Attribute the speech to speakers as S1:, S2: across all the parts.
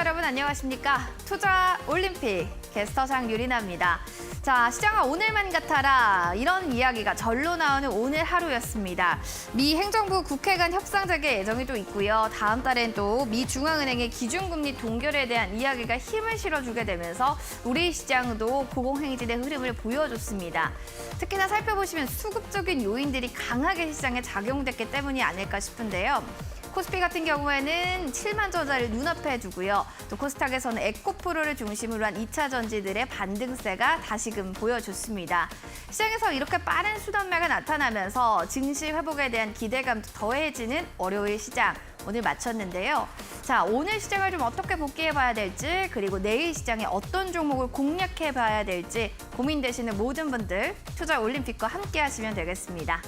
S1: 여러분 안녕하십니까? 투자 올림픽 게스터장 유리나입니다. 자, 시장아 오늘만 같아라 이런 이야기가 절로 나오는 오늘 하루였습니다. 미 행정부 국회 간 협상 재개 예정이 또 있고요. 다음 달엔 또 미 중앙은행의 기준금리 동결에 대한 이야기가 힘을 실어주게 되면서 우리 시장도 고공행진의 흐름을 보여줬습니다. 특히나 살펴보시면 수급적인 요인들이 강하게 시장에 작용됐기 때문이 아닐까 싶은데요. 코스피 같은 경우에는 7만 저자를 눈앞에 두고요. 또 코스닥에서는 에코프로를 중심으로 한 2차 전지들의 반등세가 다시금 보여줬습니다. 시장에서 이렇게 빠른 수단매가 나타나면서 증시 회복에 대한 기대감도 더해지는 월요일 시장 오늘 마쳤는데요. 자, 오늘 시장을 좀 어떻게 복귀해봐야 될지 그리고 내일 시장에 어떤 종목을 공략해봐야 될지 고민되시는 모든 분들 투자 올림픽과 함께 하시면 되겠습니다.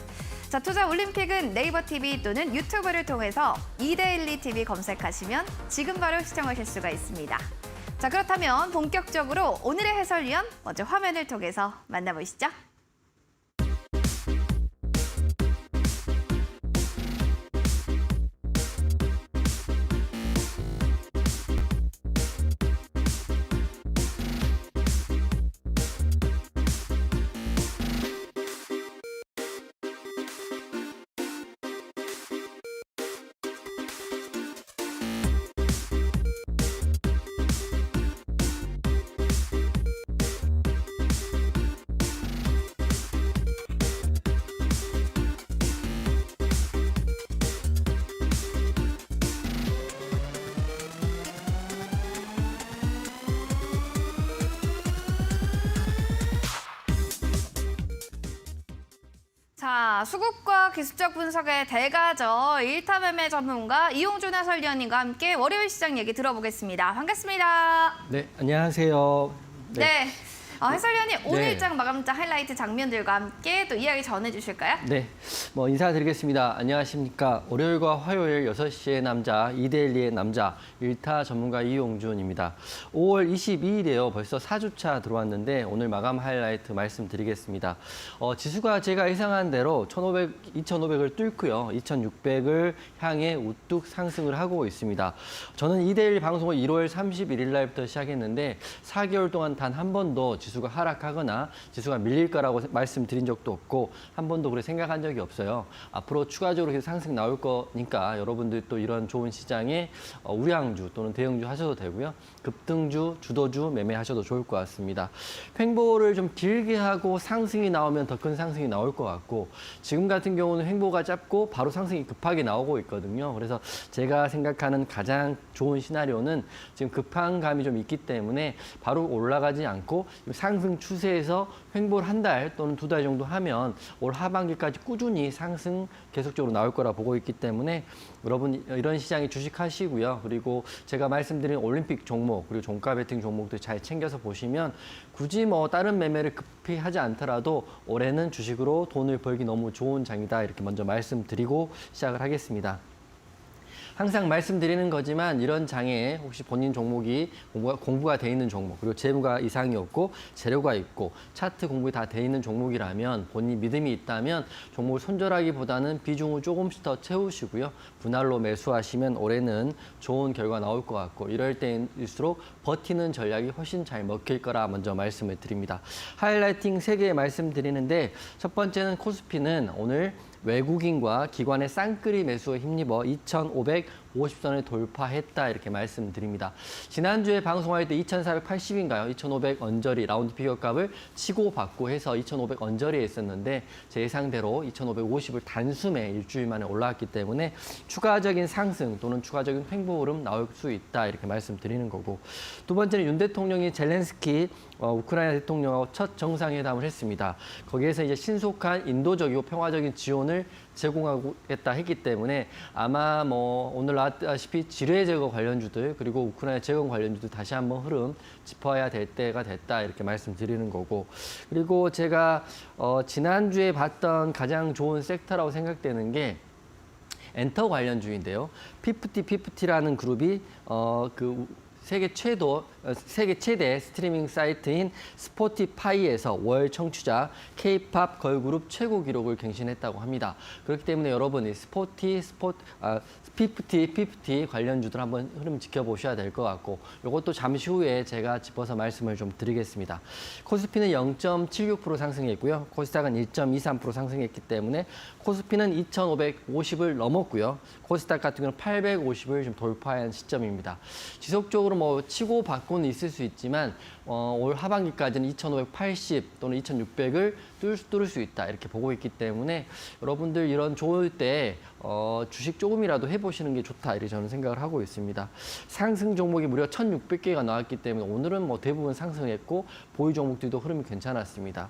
S1: 자, 투자 올림픽은 네이버 TV 또는 유튜브를 통해서 이데일리 TV 검색하시면 지금 바로 시청하실 수가 있습니다. 자, 그렇다면 본격적으로 오늘의 해설위원 먼저 화면을 통해서 만나보시죠. 자, 수급과 기술적 분석의 대가죠. 일타 매매 전문가 이용준 해설위원님과 함께 월요일 시장 얘기 들어보겠습니다. 반갑습니다.
S2: 네, 안녕하세요.
S1: 네. 해설위원님, 오늘
S2: 네.
S1: 일장 마감장 하이라이트 장면들과 함께 또 이야기 전해주실까요?
S2: 네, 인사드리겠습니다. 안녕하십니까. 월요일과 화요일 6시의 남자, 이데일리의 남자, 일타 전문가 이용준입니다. 5월 22일에요. 벌써 4주차 들어왔는데 오늘 마감 하이라이트 말씀드리겠습니다. 지수가 제가 예상한 대로 2,500을 뚫고요. 2,600을 향해 우뚝 상승을 하고 있습니다. 저는 이데일리 방송을 1월 31일 날부터 시작했는데 4개월 동안 단 한 번도 지수가 하락하거나 지수가 밀릴 거라고 말씀드린 적도 없고 한 번도 그렇게 생각한 적이 없어요. 앞으로 추가적으로 계속 상승 나올 거니까 여러분들 또 이런 좋은 시장에 우량주 또는 대형주 하셔도 되고요. 급등주, 주도주 매매하셔도 좋을 것 같습니다. 횡보를 좀 길게 하고 상승이 나오면 더 큰 상승이 나올 것 같고 지금 같은 경우는 횡보가 짧고 바로 상승이 급하게 나오고 있거든요. 그래서 제가 생각하는 가장 좋은 시나리오는 지금 급한 감이 좀 있기 때문에 바로 올라가지 않고 상승 추세에서 횡보를 한 달 또는 2달 정도 하면 올 하반기까지 꾸준히 상승 계속적으로 나올 거라 보고 있기 때문에 여러분 이런 시장에 주식하시고요. 그리고 제가 말씀드린 올림픽 종목 그리고 종가 베팅 종목도 잘 챙겨서 보시면 굳이 다른 매매를 급히 하지 않더라도 올해는 주식으로 돈을 벌기 너무 좋은 장이다. 이렇게 먼저 말씀드리고 시작을 하겠습니다. 항상 말씀드리는 거지만 이런 장에 혹시 본인 종목이 공부가 돼 있는 종목 그리고 재무가 이상이 없고 재료가 있고 차트 공부가 다 돼 있는 종목이라면 본인 믿음이 있다면 종목을 손절하기보다는 비중을 조금씩 더 채우시고요. 분할로 매수하시면 올해는 좋은 결과 나올 것 같고 이럴 때일수록 버티는 전략이 훨씬 잘 먹힐 거라 먼저 말씀을 드립니다. 하이라이팅 3개 말씀드리는데 첫 번째는 코스피는 오늘 외국인과 기관의 쌍끌이 매수에 힘입어 2,550선을 돌파했다 이렇게 말씀드립니다. 지난주에 방송할 때 2,480인가요? 2,500 언저리 라운드 피겨값을 치고 받고 해서 2,500 언저리에 있었는데 제 예상대로 2,550을 단숨에 일주일 만에 올라왔기 때문에 추가적인 상승 또는 추가적인 횡보 흐름 나올 수 있다 이렇게 말씀드리는 거고 두 번째는 윤 대통령이 젤렌스키 우크라이나 대통령하고 첫 정상회담을 했습니다. 거기에서 이제 신속한 인도적이고 평화적인 지원을 제공하겠다 했기 때문에 아마 오늘 나왔다시피 지뢰 제거 관련주들 그리고 우크라이나 재건 관련주들 다시 한번 흐름 짚어야 될 때가 됐다 이렇게 말씀드리는 거고 그리고 제가 지난주에 봤던 가장 좋은 섹터라고 생각되는 게 엔터 관련주인데요. 피프티라는 그룹이 세계 최대 스트리밍 사이트인 스포티파이에서 월 청취자 K-팝 걸그룹 최고 기록을 갱신했다고 합니다. 그렇기 때문에 여러분 이 피프티 관련주들 한번 흐름 지켜보셔야 될 것 같고 이것도 잠시 후에 제가 짚어서 말씀을 좀 드리겠습니다. 코스피는 0.76% 상승했고요. 코스닥은 1.23% 상승했기 때문에 코스피는 2,550을 넘었고요. 코스닥 같은 경우는 850을 좀 돌파한 시점입니다. 지속적으로 뭐 치고 받고는 있을 수 있지만 올 하반기까지는 2,580 또는 2,600을 뚫을 수 있다 이렇게 보고 있기 때문에 여러분들 이런 좋을 때 주식 조금이라도 해보시는 게 좋다 이렇게 저는 생각을 하고 있습니다. 상승 종목이 무려 1,600개가 나왔기 때문에 오늘은 뭐 대부분 상승했고 보유 종목들도 흐름이 괜찮았습니다.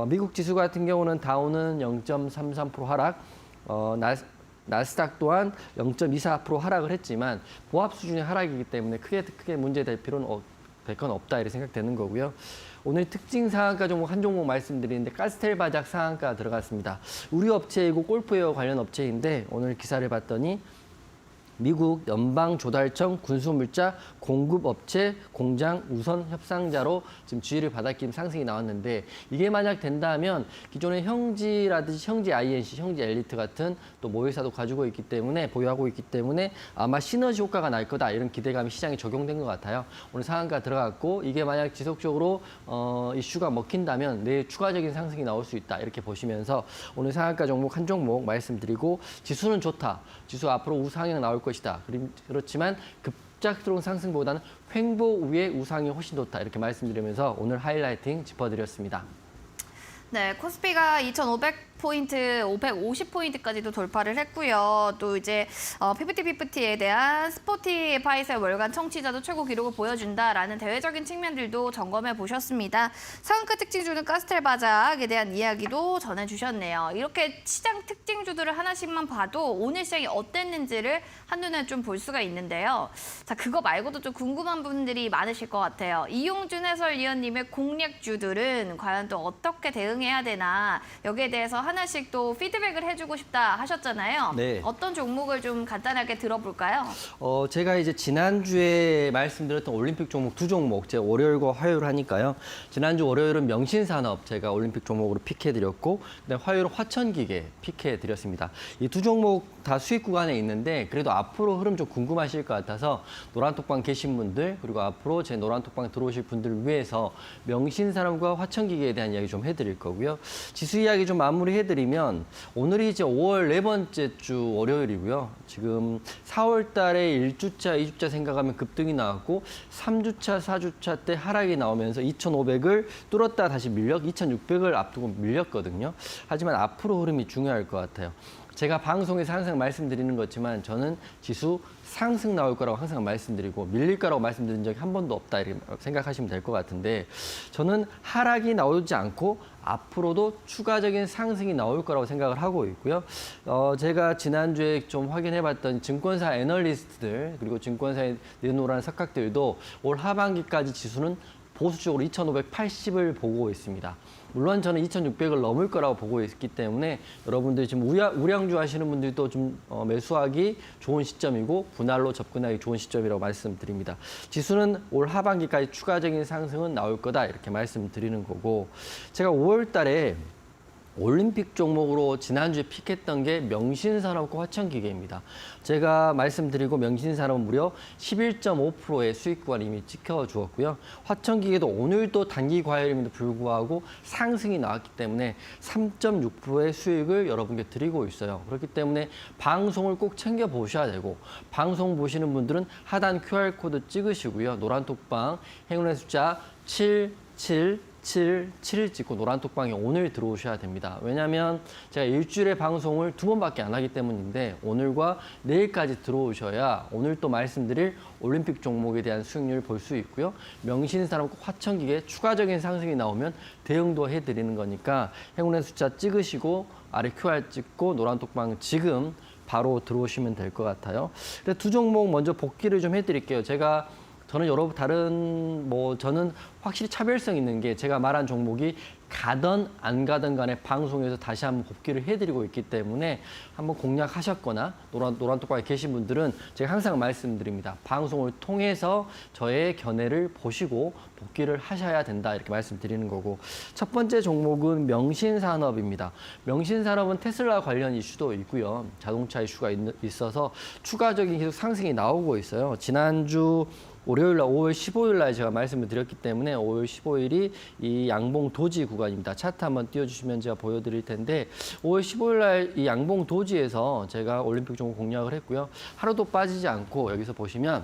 S2: 미국 지수 같은 경우는 다우는 0.33% 하락, 나스닥 또한 0.24% 하락을 했지만 보합 수준의 하락이기 때문에 크게 문제될 필요는 될 건 없다 이렇게 생각되는 거고요. 오늘 특징 상한가 종목 한 종목 말씀드리는데 가스텔 바작 상한가 들어갔습니다. 우리 업체이고 골프웨어 관련 업체인데 오늘 기사를 봤더니 미국 연방조달청 군수물자 공급업체 공장 우선 협상자로 지금 지위를 받았기 상승이 나왔는데 이게 만약 된다면 기존의 형지라든지 형지 INC, 형지 엘리트 같은 또 모회사도 가지고 있기 때문에 보유하고 있기 때문에 아마 시너지 효과가 날 거다 이런 기대감이 시장에 적용된 것 같아요. 오늘 상한가 들어갔고 이게 만약 지속적으로 이슈가 먹힌다면 내일 추가적인 상승이 나올 수 있다 이렇게 보시면서 오늘 상한가 종목 한 종목 말씀드리고 지수는 좋다. 지수 앞으로 우상향 나올 것이다. 그렇지만 급작스러운 상승보다는 횡보 후의 우상이 훨씬 좋다. 이렇게 말씀드리면서 오늘 하이라이팅 짚어드렸습니다.
S1: 네, 코스피가 2,500포인트, 550포인트까지도 돌파를 했고요. 또 이제 피프티에 대한 스포티파이의 월간 청취자도 최고 기록을 보여준다라는 대외적인 측면들도 점검해 보셨습니다. 상한가 특징주는 가스텔 바작에 대한 이야기도 전해주셨네요. 이렇게 시장 특징주들을 하나씩만 봐도 오늘 시장이 어땠는지를 한눈에 좀 볼 수가 있는데요. 자, 그거 말고도 좀 궁금한 분들이 많으실 것 같아요. 이용준 해설위원님의 공략주들은 과연 또 어떻게 대응해야 되나 여기에 대해서 하나씩 또 피드백을 해주고 싶다 하셨잖아요.
S2: 네.
S1: 어떤 종목을 좀 간단하게 들어볼까요?
S2: 제가 이제 지난주에 말씀드렸던 올림픽 종목 두 종목 제가 월요일과 화요일 하니까요. 지난주 월요일은 명신산업 제가 올림픽 종목으로 픽해드렸고 그다음에 화요일은 화천기계 픽해드렸습니다. 이 두 종목 다 수익 구간에 있는데 그래도 앞으로 흐름 좀 궁금하실 것 같아서 노란톡방 계신 분들 그리고 앞으로 제 노란톡방 들어오실 분들을 위해서 명신산업과 화천기계에 대한 이야기 좀 해드릴 거고요. 지수 이야기 좀 마무리해드리면 오늘이 이제 5월 네 번째 주 월요일이고요. 지금 4월 달에 1주차, 2주차 생각하면 급등이 나왔고 3주차, 4주차 때 하락이 나오면서 2,500을 뚫었다 다시 2,600을 앞두고 밀렸거든요. 하지만 앞으로 흐름이 중요할 것 같아요. 제가 방송에서 항상 말씀드리는 거지만 저는 지수 상승 나올 거라고 항상 말씀드리고 밀릴 거라고 말씀드린 적이 한 번도 없다 이렇게 생각하시면 될 것 같은데 저는 하락이 나오지 않고 앞으로도 추가적인 상승이 나올 거라고 생각을 하고 있고요. 제가 지난주에 좀 확인해봤던 증권사 애널리스트들 그리고 증권사에 내놓으라는 석학들도 올 하반기까지 지수는 보수적으로 2,580을 보고 있습니다. 물론 저는 2,600을 넘을 거라고 보고 있기 때문에 여러분들이 지금 우량주 하시는 분들도 좀 매수하기 좋은 시점이고 분할로 접근하기 좋은 시점이라고 말씀드립니다. 지수는 올 하반기까지 추가적인 상승은 나올 거다 이렇게 말씀드리는 거고 제가 5월 달에 올림픽 종목으로 지난주에 픽했던 게 명신산업과 화천기계입니다. 제가 말씀드리고 명신산업은 무려 11.5%의 수익 구간을 이미 지켜주었고요. 화천기계도 오늘도 단기 과열임에도 불구하고 상승이 나왔기 때문에 3.6%의 수익을 여러분께 드리고 있어요. 그렇기 때문에 방송을 꼭 챙겨보셔야 되고 방송 보시는 분들은 하단 QR코드 찍으시고요. 노란톡방 행운의 숫자 777을 찍고 노란톡방에 오늘 들어오셔야 됩니다. 왜냐하면 제가 일주일에 방송을 2번밖에 안 하기 때문인데 오늘과 내일까지 들어오셔야 오늘 또 말씀드릴 올림픽 종목에 대한 수익률을 볼 수 있고요. 명신산업과 화천기계 추가적인 상승이 나오면 대응도 해드리는 거니까 행운의 숫자 찍으시고 아래 QR 찍고 노란톡방 지금 바로 들어오시면 될 것 같아요. 두 종목 먼저 복귀를 좀 해드릴게요. 제가 저는 여러 다른 저는 확실히 차별성 있는 게 제가 말한 종목이 가든 안 가든 간에 방송에서 다시 한번 복귀를 해드리고 있기 때문에 한번 공략하셨거나 노란톡방에 계신 분들은 제가 항상 말씀드립니다. 방송을 통해서 저의 견해를 보시고 복귀를 하셔야 된다 이렇게 말씀드리는 거고, 첫 번째 종목은 명신산업입니다. 명신산업은 테슬라 관련 이슈도 있고요. 자동차 이슈가 있어서 추가적인 계속 상승이 나오고 있어요. 지난주 월요일 날 5월 15일 날 제가 말씀을 드렸기 때문에 5월 15일이 이 양봉 도지 구간입니다. 차트 한번 띄워주시면 제가 보여드릴 텐데 5월 15일 날 이 양봉 도지에서 제가 올림픽 종목 공략을 했고요. 하루도 빠지지 않고 여기서 보시면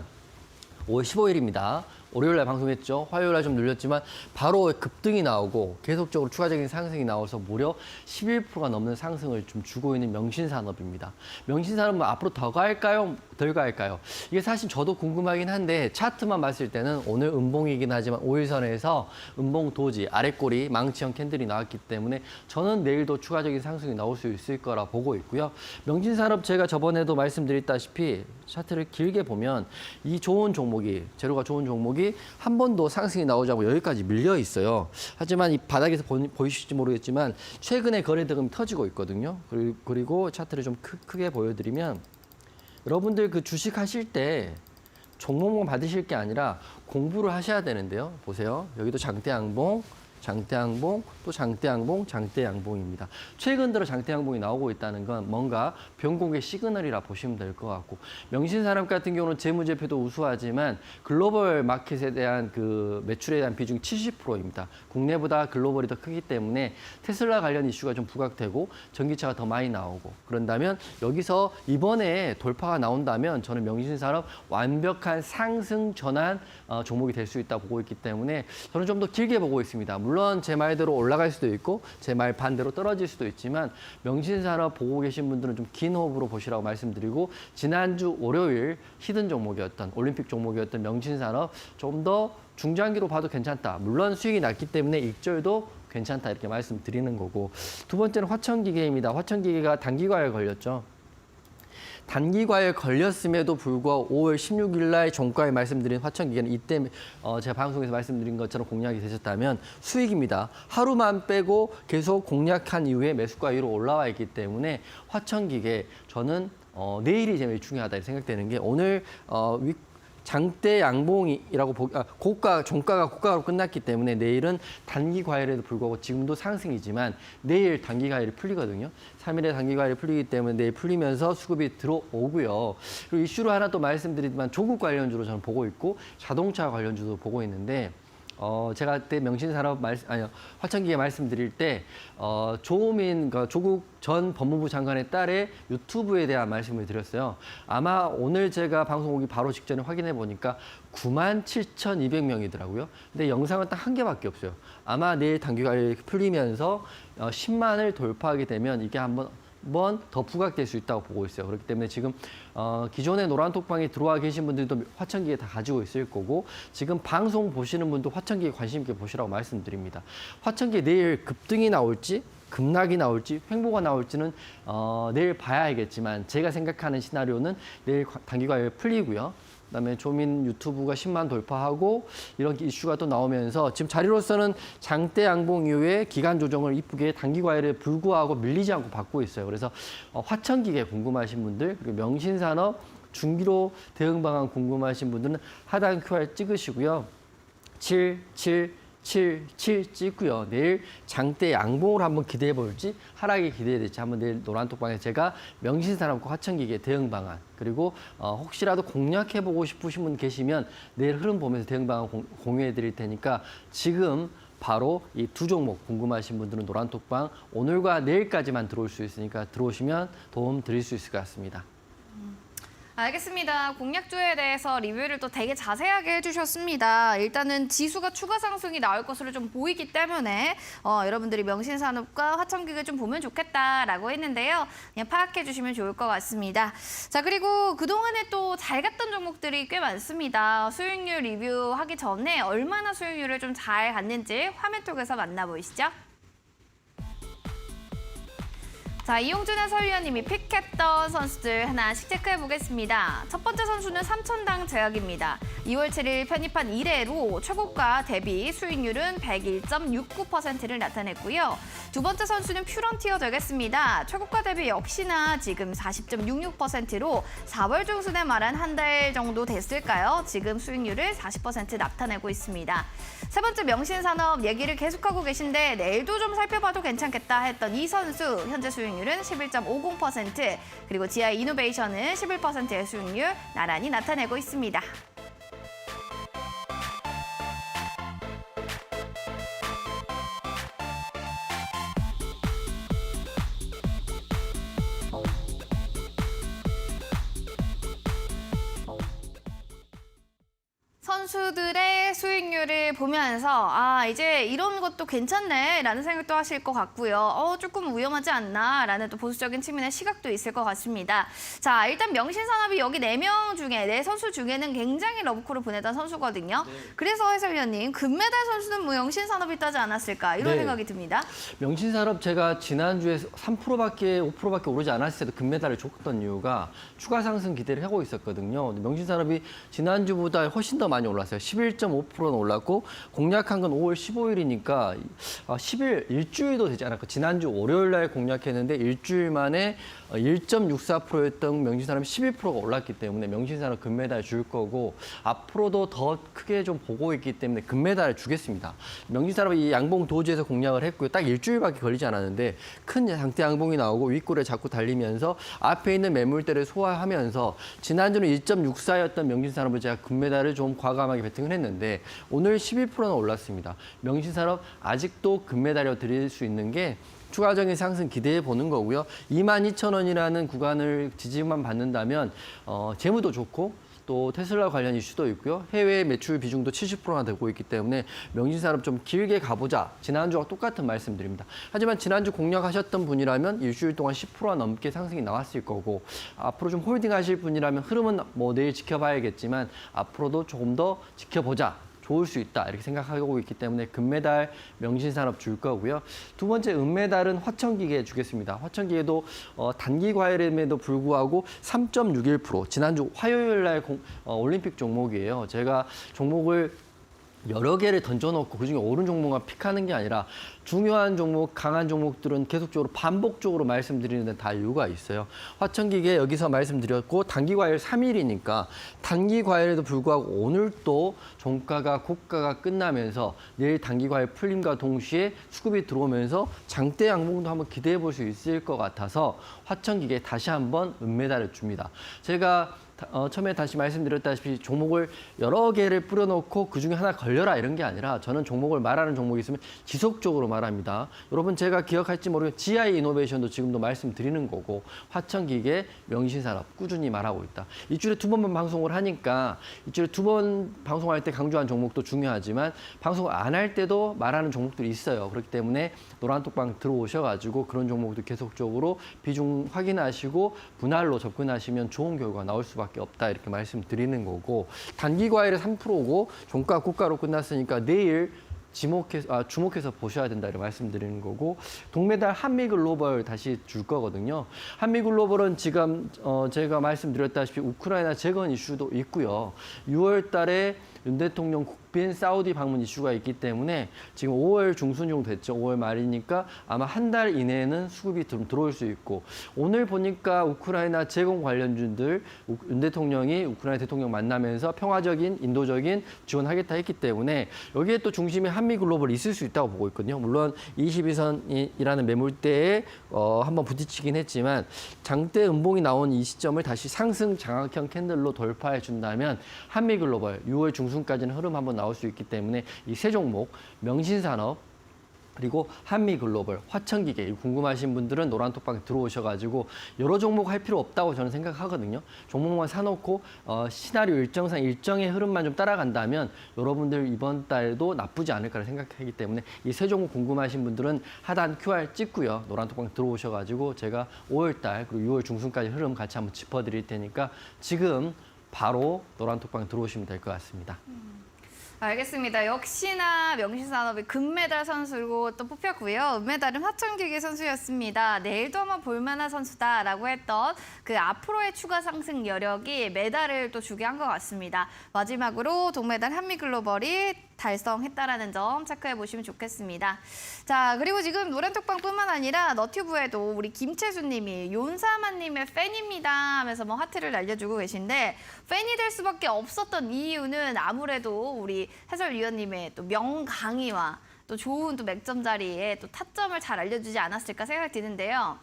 S2: 5월 15일입니다. 월요일 날 방송했죠. 화요일 날 좀 눌렸지만 바로 급등이 나오고 계속적으로 추가적인 상승이 나와서 무려 11%가 넘는 상승을 좀 주고 있는 명신산업입니다. 명신산업은 앞으로 더 갈까요? 덜 갈까요? 이게 사실 저도 궁금하긴 한데 차트만 봤을 때는 오늘 음봉이긴 하지만 5일선에서 음봉 도지 아랫꼬리 망치형 캔들이 나왔기 때문에 저는 내일도 추가적인 상승이 나올 수 있을 거라 보고 있고요. 명신산업 제가 저번에도 말씀드렸다시피 차트를 길게 보면 이 좋은 종목이, 재료가 좋은 종목이 한 번도 상승이 나오지 않고 여기까지 밀려 있어요. 하지만 이 바닥에서 보이실지 모르겠지만 최근에 거래 대금이 터지고 있거든요. 그리고 차트를 좀 크게 보여드리면 여러분들 그 주식 하실 때 종목만 받으실 게 아니라 공부를 하셔야 되는데요. 보세요. 여기도 장대양봉, 장대양봉, 또 장대양봉, 장대양봉입니다. 최근 들어 장대양봉이 나오고 있다는 건 뭔가 변곡의 시그널이라 보시면 될 것 같고, 명신산업 같은 경우는 재무제표도 우수하지만 글로벌 마켓에 대한 그 매출에 대한 비중이 70%입니다. 국내보다 글로벌이 더 크기 때문에 테슬라 관련 이슈가 좀 부각되고 전기차가 더 많이 나오고, 그런다면 여기서 이번에 돌파가 나온다면 저는 명신산업 완벽한 상승 전환 종목이 될 수 있다 보고 있기 때문에 저는 좀 더 길게 보고 있습니다. 물론 제 말대로 올라갈 수도 있고 제 말 반대로 떨어질 수도 있지만 명신산업 보고 계신 분들은 좀 긴 호흡으로 보시라고 말씀드리고, 지난주 월요일 히든 종목이었던 올림픽 종목이었던 명신산업 좀 더 중장기로 봐도 괜찮다. 물론 수익이 낮기 때문에 익절도 괜찮다 이렇게 말씀드리는 거고, 두 번째는 화천기계입니다. 화천기계가 단기과에 걸렸죠. 단기과에 걸렸음에도 불구하고 5월 16일 날 종가에 말씀드린 화천기계는 이때 제가 방송에서 말씀드린 것처럼 공략이 되셨다면 수익입니다. 하루만 빼고 계속 공략한 이후에 매수가 위로 올라와 있기 때문에 화천기계 저는 내일이 제일 중요하다 생각되는 게, 오늘 장대 양봉이라고 종가가 고가로 끝났기 때문에 내일은 단기 과열에도 불구하고 지금도 상승이지만 내일 단기 과열이 풀리거든요. 3일에 단기 과열이 풀리기 때문에 내일 풀리면서 수급이 들어오고요. 그리고 이슈로 하나 또 말씀드리지만 조국 관련주로 저는 보고 있고 자동차 관련주도 보고 있는데, 제가 그때 화천기계 말씀드릴 때 조민 조국 전 법무부 장관의 딸의 유튜브에 대한 말씀을 드렸어요. 아마 오늘 제가 방송 오기 바로 직전에 확인해 보니까 97,200명이더라고요. 근데 영상은 딱 한 개밖에 없어요. 아마 내일 단기가 풀리면서 10만을 돌파하게 되면 이게 한번 더 부각될 수 있다고 보고 있어요. 그렇기 때문에 지금 기존에 노란톡방에 들어와 계신 분들도 화천기계 다 가지고 있을 거고, 지금 방송 보시는 분도 화천기계 관심 있게 보시라고 말씀드립니다. 화천기계 내일 급등이 나올지 급락이 나올지 횡보가 나올지는 내일 봐야 알겠지만, 제가 생각하는 시나리오는 내일 단기가 풀리고요. 그다음에 조민 유튜브가 10만 돌파하고 이런 이슈가 또 나오면서 지금 자리로서는 장대 양봉 이후에 기간 조정을 이쁘게 단기 과열에 불구하고 밀리지 않고 받고 있어요. 그래서 화천기계 궁금하신 분들, 그리고 명신산업 중기로 대응 방안 궁금하신 분들은 하단 QR 찍으시고요. 7 찍고요. 내일 장대 양봉을 한번 기대해 볼지 하락이 기대될지 한번 내일 노란톡방에 제가 명신산업과 화천기계 대응 방안, 그리고 혹시라도 공략해 보고 싶으신 분 계시면 내일 흐름 보면서 대응 방안 공유해 드릴 테니까 지금 바로 이 두 종목 궁금하신 분들은 노란톡방 오늘과 내일까지만 들어올 수 있으니까 들어오시면 도움 드릴 수 있을 것 같습니다.
S1: 알겠습니다. 공략주에 대해서 리뷰를 또 되게 자세하게 해주셨습니다. 일단은 지수가 추가 상승이 나올 것으로 좀 보이기 때문에 여러분들이 명신산업과 화천기계 좀 보면 좋겠다라고 했는데요. 그냥 파악해 주시면 좋을 것 같습니다. 자, 그리고 그동안에 또 잘 갔던 종목들이 꽤 많습니다. 수익률 리뷰하기 전에 얼마나 수익률을 좀 잘 갔는지 화면 쪽에서 만나보시죠. 자, 이용준의 서유연님이 픽했던 선수들 하나씩 체크해 보겠습니다. 첫 번째 선수는 삼천당 제약입니다. 2월 7일 편입한 이래로 최고가 대비 수익률은 101.69%를 나타냈고요. 두 번째 선수는 퓨런티어 되겠습니다. 최고가 대비 역시나 지금 40.66%로 4월 중순에 말한 한 달 정도 됐을까요? 지금 수익률을 40% 나타내고 있습니다. 세 번째 명신산업 얘기를 계속하고 계신데 내일도 좀 살펴봐도 괜찮겠다 했던 이 선수 현재 수익률은 11.50%, 그리고 GI 이노베이션은 11%의 수익률 나란히 나타내고 있습니다. 선수들의 수익률을 보면서 이제 이런 것도 괜찮네 라는 생각도 하실 것 같고요. 조금 위험하지 않나 라는 또 보수적인 측면의 시각도 있을 것 같습니다. 자, 일단 명신산업이 여기 4명 중에 4선수 중에는 굉장히 러브콜을 보내던 선수거든요.
S2: 네.
S1: 그래서 해설위원님, 금메달 선수는 뭐 명신산업이 따지 않았을까 이런
S2: 네.
S1: 생각이 듭니다.
S2: 명신산업 제가 지난주에 3%밖에 5%밖에 오르지 않았을 때도 금메달을 줬던 이유가 추가 상승 기대를 하고 있었거든요. 근데 명신산업이 지난주보다 훨씬 더 많이 올랐어요. 11.5%는 올랐고 공략한 건 5월 15일이니까 10일 일주일도 되지 않았고 지난주 월요일 날 공략했는데 일주일 만에 1.64%였던 명신산업이 11%가 올랐기 때문에 명신산업 금메달 줄 거고 앞으로도 더 크게 좀 보고 있기 때문에 금메달을 주겠습니다. 명신산업이 이 양봉 도지에서 공략을 했고요. 딱 일주일밖에 걸리지 않았는데 큰 장대 양봉이 나오고 윗골에 자꾸 달리면서 앞에 있는 매물대를 소화하면서 지난주는 1.64였던 명신산업을 제가 금메달을 좀 과감하게 베팅을 했는데 오늘 12%는 올랐습니다. 명신산업 아직도 금메달을 드릴 수 있는 게 추가적인 상승 기대해 보는 거고요. 22,000원이라는 구간을 지지만 받는다면 재무도 좋고 또 테슬라 관련 이슈도 있고요. 해외 매출 비중도 70%나 되고 있기 때문에 명신산업 좀 길게 가보자. 지난주와 똑같은 말씀드립니다. 하지만 지난주 공략하셨던 분이라면 일주일 동안 10%가 넘게 상승이 나왔을 거고 앞으로 좀 홀딩하실 분이라면 흐름은 뭐 내일 지켜봐야겠지만 앞으로도 조금 더 지켜보자. 좋을 수 있다 이렇게 생각하고 있기 때문에 금메달 명신산업 줄 거고요. 두 번째 은메달은 화천기계 주겠습니다. 화천기계도 단기 과열임에도 불구하고 3.61% 지난주 화요일 날 올림픽 종목이에요. 제가 종목을 여러 개를 던져놓고 그중에 옳은 종목만 픽하는 게 아니라 중요한 종목, 강한 종목들은 계속적으로 반복적으로 말씀드리는 데 다 이유가 있어요. 화천기계 여기서 말씀드렸고 단기 과열 3일이니까 단기 과열에도 불구하고 오늘 또 종가가 고가가 끝나면서 내일 단기 과열 풀림과 동시에 수급이 들어오면서 장대 양봉도 한번 기대해 볼 수 있을 것 같아서 화천기계 다시 한번 은메달을 줍니다. 제가 처음에 다시 말씀드렸다시피 종목을 여러 개를 뿌려놓고 그중에 하나 걸려라 이런 게 아니라 저는 종목을 말하는 종목이 있으면 지속적으로 말합니다. 여러분 제가 기억할지 모르겠지만 GI 이노베이션도 지금도 말씀드리는 거고 화천기계, 명신산업 꾸준히 말하고 있다. 일주일에 2번만 방송을 하니까 일주일에 2번 방송할 때 강조한 종목도 중요하지만 방송을 안 할 때도 말하는 종목들이 있어요. 그렇기 때문에 노란톡방 들어오셔가지고 그런 종목도 계속적으로 비중 확인하시고 분할로 접근하시면 좋은 결과가 나올 수밖에 없다 이렇게 말씀드리는 거고 단기 과열이 3%고 종가 고가로 끝났으니까 내일 주목해서 보셔야 된다 이렇게 말씀드리는 거고 동메달 한미글로벌 다시 줄 거거든요. 한미글로벌은 지금 제가 말씀드렸다시피 우크라이나 재건 이슈도 있고요. 6월 달에 윤 대통령 국빈 사우디 방문 이슈가 있기 때문에 지금 5월 중순 정도 됐죠. 5월 말이니까 아마 한 달 이내에는 수급이 들어올 수 있고 오늘 보니까 우크라이나 재건 관련주들 윤 대통령이 우크라이나 대통령 만나면서 평화적인 인도적인 지원하겠다 했기 때문에 여기에 또 중심에 한미글로벌 있을 수 있다고 보고 있거든요. 물론 22선이라는 매물대에 한번 부딪히긴 했지만 장대 음봉이 나온 이 시점을 다시 상승 장악형 캔들로 돌파해 준다면 한미글로벌 6월 중순까지는 흐름 한번 나올 수 있기 때문에 이 세 종목 명신산업 그리고 한미글로벌, 화천기계 궁금하신 분들은 노란톡방에 들어오셔가지고 여러 종목 할 필요 없다고 저는 생각하거든요. 종목만 사놓고 시나리오 일정상 일정의 흐름만 좀 따라간다면 여러분들 이번 달도 나쁘지 않을 거라 생각하기 때문에 이 세 종목 궁금하신 분들은 하단 QR 찍고요. 노란톡방 들어오셔가지고 제가 5월 달 그리고 6월 중순까지 흐름 같이 한번 짚어드릴 테니까 지금 바로 노란톡방 들어오시면 될 것 같습니다.
S1: 알겠습니다. 역시나 명신산업이 금메달 선수로 또 뽑혔고요. 은메달은 화천기계 선수였습니다. 내일도 한번 볼만한 선수다라고 했던 그 앞으로의 추가 상승 여력이 메달을 또 주게 한 것 같습니다. 마지막으로 동메달 한미글로벌이 달성했다라는 점 체크해 보시면 좋겠습니다. 자, 그리고 지금 노란톡방뿐만 아니라 너튜브에도 우리 김채수님이 윤사만님의 팬입니다 하면서 뭐 하트를 날려주고 계신데 팬이 될 수밖에 없었던 이유는 아무래도 우리 해설위원님의 또 명강의와 또 좋은 또 맥점 자리에 또 타점을 잘 알려주지 않았을까 생각이 드는데요.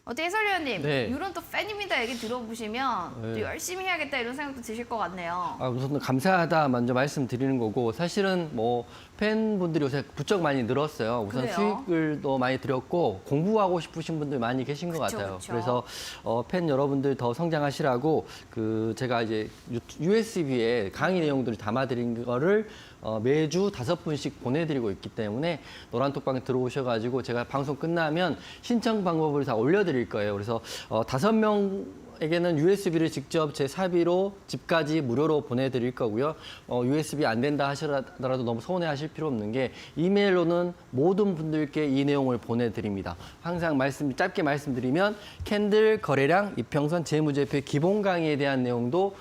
S1: 어떻게 해설위원님,
S2: 네.
S1: 이런 또 팬입니다 얘기 들어보시면 또
S2: 네.
S1: 열심히 해야겠다 이런 생각도 드실 것 같네요.
S2: 우선 감사하다 먼저 말씀드리는 거고 사실은 뭐 팬분들이 요새 부쩍 많이 늘었어요. 우선
S1: 그래요?
S2: 수익을 더 많이 드렸고 공부하고 싶으신 분들 많이 계신 것
S1: 그쵸,
S2: 같아요.
S1: 그쵸.
S2: 그래서 팬 여러분들 더 성장하시라고 제가 이제 USB에 강의 내용들을 담아드린 거를 매주 5분씩 보내드리고 있기 때문에 노란톡방에 들어오셔가지고 제가 방송 끝나면 신청 방법을 다 올려드릴 거예요. 그래서 5명에게는 USB를 직접 제 사비로 집까지 무료로 보내드릴 거고요. USB 안 된다 하시더라도 너무 서운해하실 필요 없는 게 이메일로는 모든 분들께 이 내용을 보내드립니다. 항상 짧게 말씀드리면 캔들 거래량, 이평선, 재무제표 기본 강의에 대한 내용도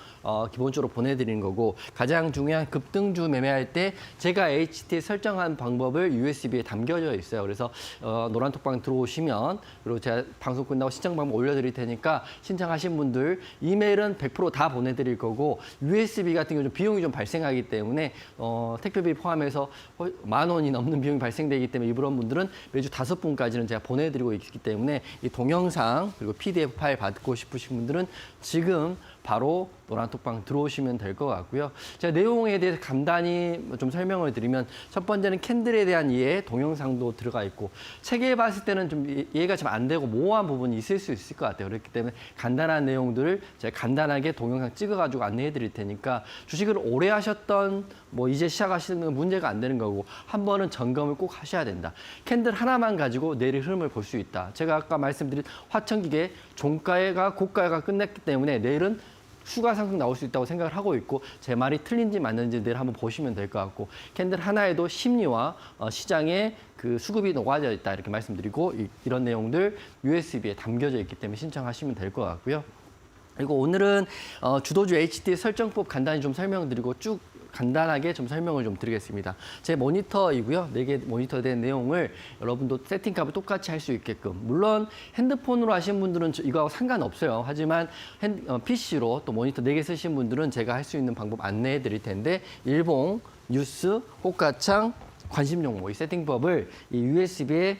S2: 기본적으로 보내드리는 거고 가장 중요한 급등주 매매할 때 제가 HT 설정한 방법을 USB에 담겨져 있어요. 그래서 노란톡방 들어오시면 그리고 제가 방송 끝나고 신청 방법 올려드릴 테니까 신청하신 분들 이메일은 100% 다 보내드릴 거고 USB 같은 경우 비용이 좀 발생하기 때문에 택배비 포함해서 10,000원이 넘는 비용이 발생되기 때문에 이런 분들은 매주 5분까지는 제가 보내드리고 있기 때문에 이 동영상 그리고 PDF 파일 받고 싶으신 분들은 지금 바로 노란톡방 들어오시면 될 것 같고요. 제가 내용에 대해서 간단히 좀 설명을 드리면 첫 번째는 캔들에 대한 이해, 동영상도 들어가 있고 책에 봤을 때는 좀 이해가 좀 안 되고 모호한 부분이 있을 수 있을 것 같아요. 그렇기 때문에 간단한 내용들을 제가 간단하게 동영상 찍어가지고 안내해 드릴 테니까 주식을 오래 하셨던 뭐 이제 시작하시는 건 문제가 안 되는 거고 한 번은 점검을 꼭 하셔야 된다. 캔들 하나만 가지고 내일 흐름을 볼 수 있다. 제가 아까 말씀드린 화천기계 종가가 고가가 끝났기 때문에 내일은 추가 상승 나올 수 있다고 생각을 하고 있고 제 말이 틀린지 맞는지 내일 한번 보시면 될 것 같고 캔들 하나에도 심리와 시장의 그 수급이 녹아져 있다 이렇게 말씀드리고 이런 내용들 USB에 담겨져 있기 때문에 신청하시면 될 것 같고요. 그리고 오늘은 주도주 HT 설정법 간단히 좀 설명드리고 쭉 간단하게 좀 설명을 좀 드리겠습니다. 제 모니터이고요. 4개 모니터 된 내용을 여러분도 세팅값을 똑같이 할 수 있게끔. 물론 핸드폰으로 하신 분들은 이거하고 상관없어요. 하지만 PC로 또 모니터 4개 쓰신 분들은 제가 할 수 있는 방법 안내해 드릴 텐데 일봉, 뉴스, 호가창, 관심 종목 이 세팅법을 이 USB에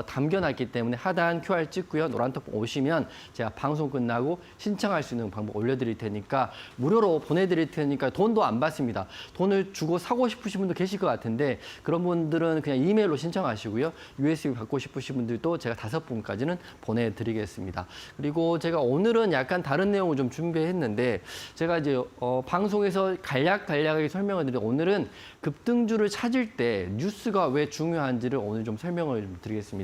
S2: 담겨놨기 때문에 하단 QR 찍고요. 노란톡 오시면 제가 방송 끝나고 신청할 수 있는 방법 올려드릴 테니까 무료로 보내드릴 테니까 돈도 안 받습니다. 돈을 주고 사고 싶으신 분도 계실 것 같은데 그런 분들은 그냥 이메일로 신청하시고요. USB 받고 싶으신 분들도 제가 5분까지는 보내드리겠습니다. 그리고 제가 오늘은 약간 다른 내용을 좀 준비했는데 제가 이제 방송에서 간략하게 설명을 드리는데 오늘은 급등주를 찾을 때 뉴스가 왜 중요한지를 오늘 좀 설명을 좀 드리겠습니다.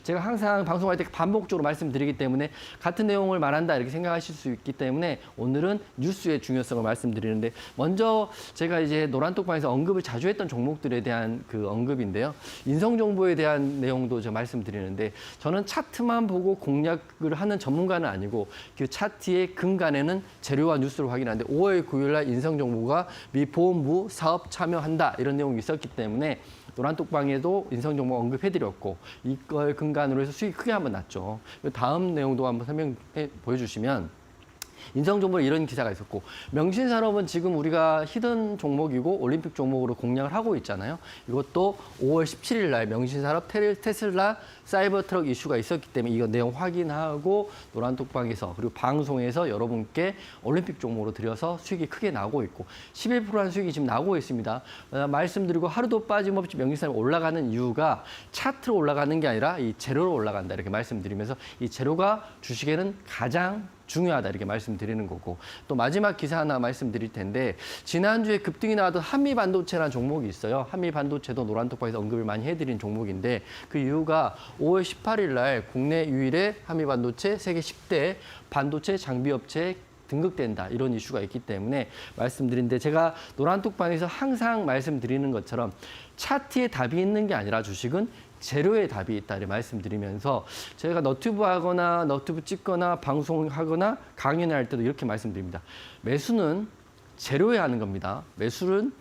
S2: 제가 항상 방송할 때 반복적으로 말씀드리기 때문에 같은 내용을 말한다 이렇게 생각하실 수 있기 때문에 오늘은 뉴스의 중요성을 말씀드리는데 먼저 제가 이제 노란톡방에서 언급을 자주 했던 종목들에 대한 그 언급인데요. 인성정보에 대한 내용도 제가 말씀드리는데 저는 차트만 보고 공략을 하는 전문가는 아니고 그 차트의 근간에는 재료와 뉴스를 확인하는데 5월 9일 날 인성정보가 미 보험부 사업 참여한다 이런 내용이 있었기 때문에 노란톡방에도 인성정보 언급해드렸고 이걸 근간으로 해서 수익이 크게 한번 났죠. 다음 내용도 한번 설명해 보여주시면 인성정보에 이런 기사가 있었고 명신산업은 지금 우리가 히든 종목이고 올림픽 종목으로 공략을 하고 있잖아요. 이것도 5월 17일 날 명신산업 테슬라 사이버트럭 이슈가 있었기 때문에 이거 내용 확인하고 노란톡방에서 그리고 방송에서 여러분께 올림픽 종목으로 드려서 수익이 크게 나고 있고 11%한 수익이 지금 나고 있습니다. 말씀드리고 하루도 빠짐없이 명신산업 올라가는 이유가 차트로 올라가는 게 아니라 이 재료로 올라간다 이렇게 말씀드리면서 이 재료가 주식에는 가장 중요하다 이렇게 말씀드리는 거고 또 마지막 기사 하나 말씀드릴 텐데 지난주에 급등이 나왔던 한미반도체라는 종목이 있어요. 한미반도체도 노란톡방에서 언급을 많이 해드린 종목인데 그 이유가 5월 18일 날 국내 유일의 한미반도체 세계 10대 반도체 장비업체 등극된다 이런 이슈가 있기 때문에 말씀드린데 제가 노란톡방에서 항상 말씀드리는 것처럼 차트에 답이 있는 게 아니라 주식은 재료에 답이 있다 이렇게 말씀드리면서 저희가 너튜브 하거나 너튜브 찍거나 방송하거나 강연을 할 때도 이렇게 말씀드립니다. 매수는 재료에 하는 겁니다. 매수를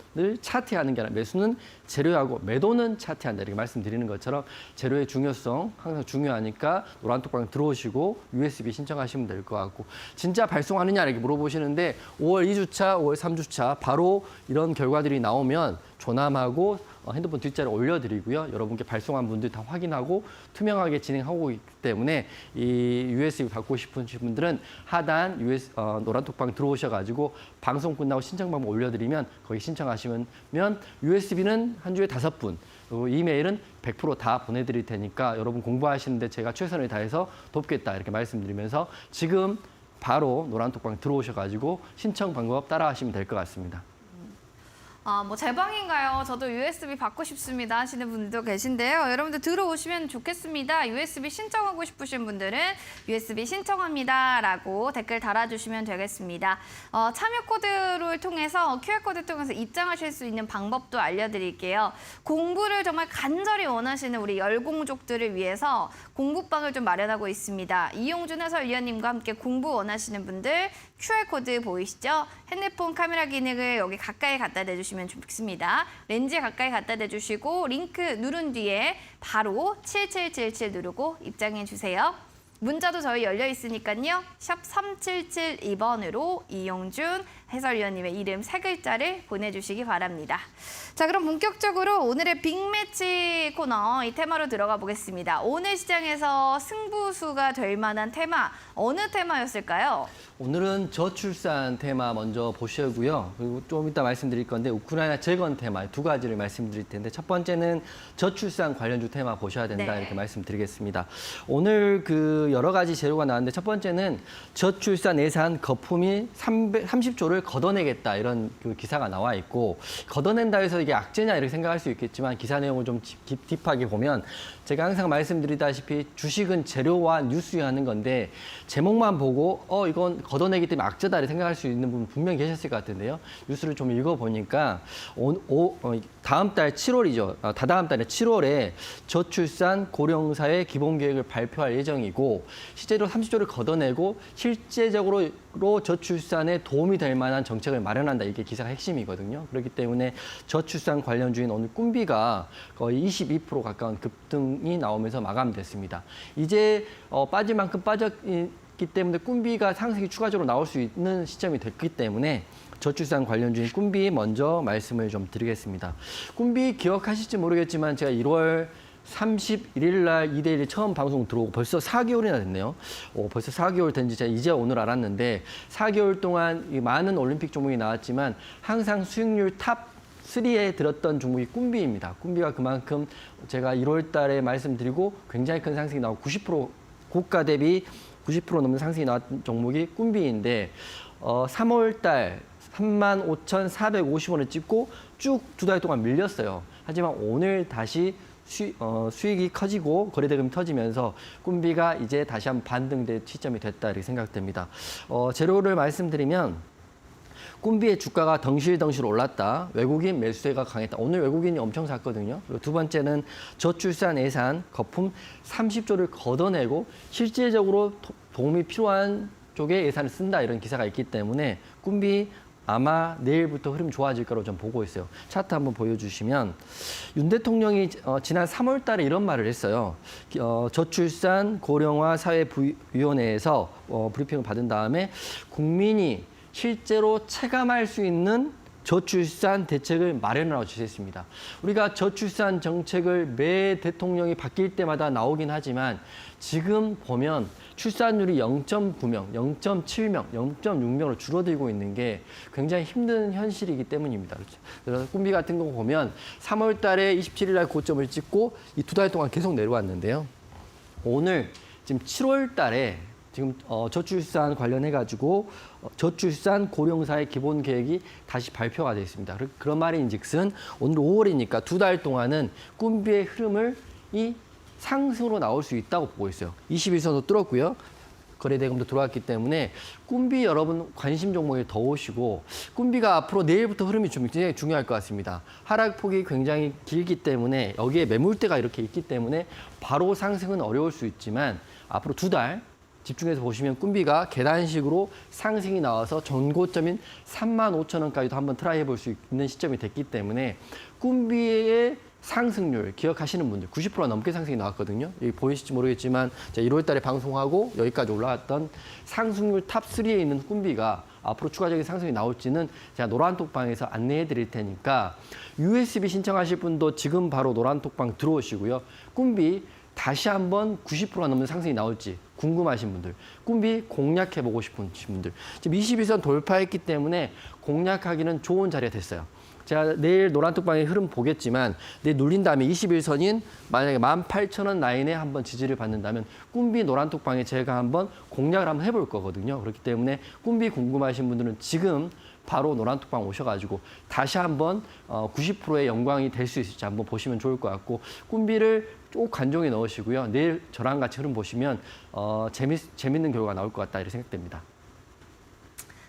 S2: 차트에 하는 게 아니라 매수는 재료에 하고 매도는 차트에 한다 이렇게 말씀드리는 것처럼 재료의 중요성 항상 중요하니까 노란톡방 들어오시고 USB 신청하시면 될 것 같고 진짜 발송하느냐 이렇게 물어보시는데 5월 2주차, 5월 3주차 바로 이런 결과들이 나오면 조남하고 핸드폰 뒷자리에 올려드리고요. 여러분께 발송한 분들 다 확인하고 투명하게 진행하고 있기 때문에 이 USB 받고 싶으신 분들은 하단 노란톡방 들어오셔가지고 방송 끝나고 신청 방법 올려드리면 거기 신청하시면 USB는 한 주에 5분 그리고 이메일은 100% 다 보내드릴 테니까 여러분 공부하시는데 제가 최선을 다해서 돕겠다 이렇게 말씀드리면서 지금 바로 노란톡방 들어오셔가지고 신청 방법 따라하시면 될 것 같습니다.
S1: 뭐 제 방인가요? 저도 USB 받고 싶습니다 하시는 분들도 계신데요. 여러분들 들어오시면 좋겠습니다. USB 신청하고 싶으신 분들은 USB 신청합니다라고 댓글 달아주시면 되겠습니다. 참여 코드를 통해서 QR코드 통해서 입장하실 수 있는 방법도 알려드릴게요. 공부를 정말 간절히 원하시는 우리 열공족들을 위해서 공부방을 좀 마련하고 있습니다. 이용준 해설위원님과 함께 공부 원하시는 분들 QR코드 보이시죠? 핸드폰 카메라 기능을 여기 가까이 갖다 대주시면 좋습니다. 렌즈에 가까이 갖다 대주시고 링크 누른 뒤에 바로 7777 누르고 입장해 주세요. 문자도 저희 열려 있으니까요. 샵 3772번으로 이용준 해설위원님의 이름 3글자를 보내주시기 바랍니다. 자, 그럼 본격적으로 오늘의 빅매치 코너 이 테마로 들어가 보겠습니다. 오늘 시장에서 승부수가 될 만한 테마, 어느 테마였을까요?
S2: 오늘은 저출산 테마 먼저 보시고요. 그리고 좀 이따 말씀드릴 건데 우크라이나 재건 테마 2가지를 말씀드릴 텐데 첫 번째는 저출산 관련주 테마 보셔야 된다
S1: 네.
S2: 이렇게 말씀드리겠습니다. 오늘 그 여러 가지 재료가 나왔는데 첫 번째는 저출산 예산 거품이 30조를 걷어내겠다 이런 그 기사가 나와 있고 걷어낸다 해서 이게 악재냐 이렇게 생각할 수 있겠지만 기사 내용을 좀 딥하게 보면 제가 항상 말씀드리다시피 주식은 재료와 뉴스화하는 건데 제목만 보고 이건 걷어내기 때문에 악재다 이렇게 생각할 수 있는 분 분명히 계셨을 것 같은데요. 뉴스를 좀 읽어보니까 다음 달 7월이죠. 다다음 달에 7월에 저출산 고령사회 기본계획을 발표할 예정이고 실제로 30조를 걷어내고 실제적으로 저출산에 도움이 될 만한 정책을 마련한다. 이게 기사가 핵심이거든요. 그렇기 때문에 저출산 관련주인 오늘 꿈비가 거의 22% 가까운 급등이 나오면서 마감됐습니다. 이제 빠질 만큼 빠졌기 때문에 꿈비가 상승이 추가적으로 나올 수 있는 시점이 됐기 때문에 저출산 관련주인 꿈비 먼저 말씀을 좀 드리겠습니다. 꿈비 기억하실지 모르겠지만 제가 1월 31일 날 이데일리 처음 방송 들어오고 벌써 4개월이나 됐네요. 벌써 4개월 된지 제가 이제 오늘 알았는데 4개월 동안 많은 올림픽 종목이 나왔지만 항상 수익률 탑 3에 들었던 종목이 꿈비입니다. 꿈비가 그만큼 제가 1월 달에 말씀드리고 굉장히 큰 상승이 나오고 90% 고가 대비 90% 넘는 상승이 나왔던 종목이 꿈비인데 3월 달 35,450원을 찍고 쭉 2달 동안 밀렸어요. 하지만 오늘 다시 수익이 커지고 거래대금이 터지면서 꿈비가 이제 다시 한번 반등될 시점이 됐다 이렇게 생각됩니다. 재료를 말씀드리면 꿈비의 주가가 덩실덩실 올랐다. 외국인 매수세가 강했다. 오늘 외국인이 엄청 샀거든요. 그리고 두 번째는 저출산 예산 거품 30조를 걷어내고 실질적으로 도움이 필요한 쪽에 예산을 쓴다 이런 기사가 있기 때문에 꿈비 아마 내일부터 흐름 좋아질 거라고 좀 보고 있어요. 차트 한번 보여주시면 윤 대통령이 지난 3월 달에 이런 말을 했어요. 저출산 고령화 사회위원회에서 브리핑을 받은 다음에 국민이 실제로 체감할 수 있는 저출산 대책을 마련하라고 지시했습니다. 우리가 저출산 정책을 매 대통령이 바뀔 때마다 나오긴 하지만 지금 보면 출산율이 0.9명, 0.7명, 0.6명으로 줄어들고 있는 게 굉장히 힘든 현실이기 때문입니다. 그래서 꿈비 같은 거 보면 3월 달에 27일 날 고점을 찍고 이 2달 동안 계속 내려왔는데요. 오늘 지금 7월 달에 지금 저출산 관련해가지고 저출산 고령사회 기본 계획이 다시 발표가 되어 있습니다. 그런 말인즉슨 오늘 5월이니까 2달 동안은 꿈비의 흐름을 상승으로 나올 수 있다고 보고 있어요. 21선도 뚫었고요. 거래 대금도 들어왔기 때문에 꿈비 여러분 관심 종목에 더 오시고 꿈비가 앞으로 내일부터 흐름이 좀 굉장히 중요할 것 같습니다. 하락폭이 굉장히 길기 때문에 여기에 매물대가 이렇게 있기 때문에 바로 상승은 어려울 수 있지만 앞으로 2달 집중해서 보시면 꿈비가 계단식으로 상승이 나와서 전고점인 35,000원까지도 한번 트라이 해볼 수 있는 시점이 됐기 때문에 꿈비의 상승률 기억하시는 분들 90% 넘게 상승이 나왔거든요. 여기 보이실지 모르겠지만 1월 달에 방송하고 여기까지 올라왔던 상승률 탑3에 있는 꿈비가 앞으로 추가적인 상승이 나올지는 제가 노란톡방에서 안내해 드릴 테니까 USB 신청하실 분도 지금 바로 노란톡방 들어오시고요. 꿈비 다시 한번 90%가 넘는 상승이 나올지 궁금하신 분들, 꿈비 공략해보고 싶은 분들. 지금 21선 돌파했기 때문에 공략하기는 좋은 자리가 됐어요. 제가 내일 노란톡방의 흐름 보겠지만 내일 눌린 다음에 21선인 만약에 18,000원 라인에 한번 지지를 받는다면 꿈비 노란톡방에 제가 한번 공략을 한번 해볼 거거든요. 그렇기 때문에 꿈비 궁금하신 분들은 지금 바로 노란톡방 오셔가지고 다시 한번 90%의 영광이 될 수 있을지 한번 보시면 좋을 것 같고 꿈비를 쭉 관종에 넣으시고요. 내일 저랑 같이 흐름 보시면 재밌는 결과가 나올 것 같다 이렇게 생각됩니다.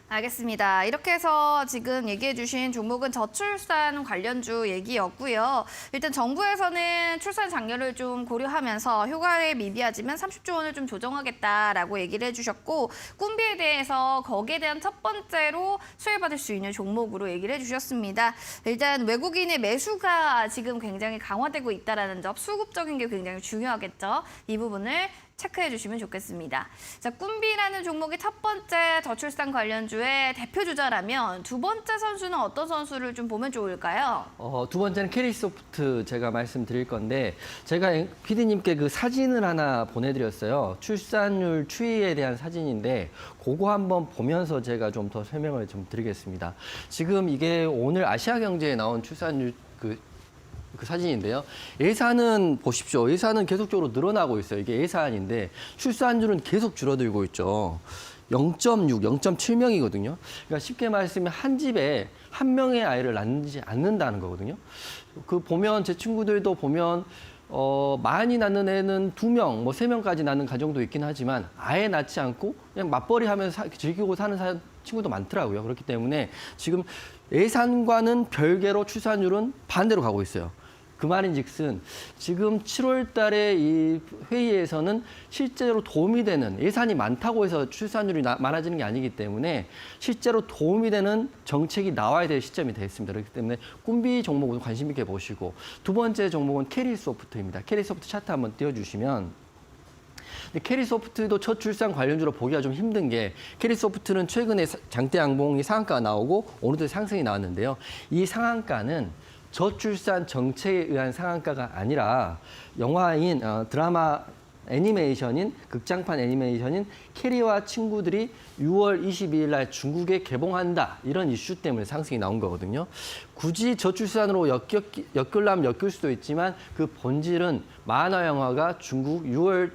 S1: 알겠습니다. 이렇게 해서 지금 얘기해 주신 종목은 저출산 관련주 얘기였고요. 일단 정부에서는 출산 장려를 좀 고려하면서 효과에 미비하지만 30조 원을 좀 조정하겠다라고 얘기를 해주셨고 꿈비에 대해서 거기에 대한 첫 번째로 수혜받을 수 있는 종목으로 얘기를 해주셨습니다. 일단 외국인의 매수가 지금 굉장히 강화되고 있다는 점, 수급적인 게 굉장히 중요하겠죠. 이 부분을 체크해 주시면 좋겠습니다. 자, 꿈비라는 종목이 첫 번째 저출산 관련주의 대표 주자라면 두 번째 선수는 어떤 선수를 좀 보면 좋을까요?
S2: 두 번째는 캐리소프트 제가 말씀드릴 건데 제가 PD님께 그 사진을 하나 보내드렸어요. 출산율 추이에 대한 사진인데 그거 한번 보면서 제가 좀 더 설명을 좀 드리겠습니다. 지금 이게 오늘 아시아경제에 나온 출산율 그 사진인데요. 예산은 보십시오. 예산은 계속적으로 늘어나고 있어요. 이게 예산인데 출산율은 계속 줄어들고 있죠. 0.6, 0.7명이거든요. 그러니까 쉽게 말씀하면 한 집에 한 명의 아이를 낳지 않는다는 거거든요. 그 보면 제 친구들도 보면 많이 낳는 애는 2명, 뭐 3명까지 낳는 가정도 있긴 하지만 아예 낳지 않고 그냥 맞벌이 하면서 즐기고 사는 친구도 많더라고요. 그렇기 때문에 지금 예산과는 별개로 출산율은 반대로 가고 있어요. 그 말인즉슨 지금 7월 달에 이 회의에서는 실제로 도움이 되는 예산이 많다고 해서 출산율이 많아지는 게 아니기 때문에 실제로 도움이 되는 정책이 나와야 될 시점이 됐습니다. 그렇기 때문에 꿈비 종목은 관심 있게 보시고 두 번째 종목은 캐리소프트입니다. 캐리소프트 차트 한번 띄워주시면 캐리소프트도 첫 출산 관련주로 보기가 좀 힘든 게 캐리소프트는 최근에 장대 양봉이 상한가가 나오고 오늘도 상승이 나왔는데요. 이 상한가는 저출산 정책에 의한 상한가가 아니라 영화인 드라마 애니메이션인 극장판 애니메이션인 캐리와 친구들이 6월 22일 날 중국에 개봉한다 이런 이슈 때문에 상승이 나온 거거든요. 굳이 저출산으로 엮으려면 엮일 수도 있지만 그 본질은 만화 영화가 중국 6월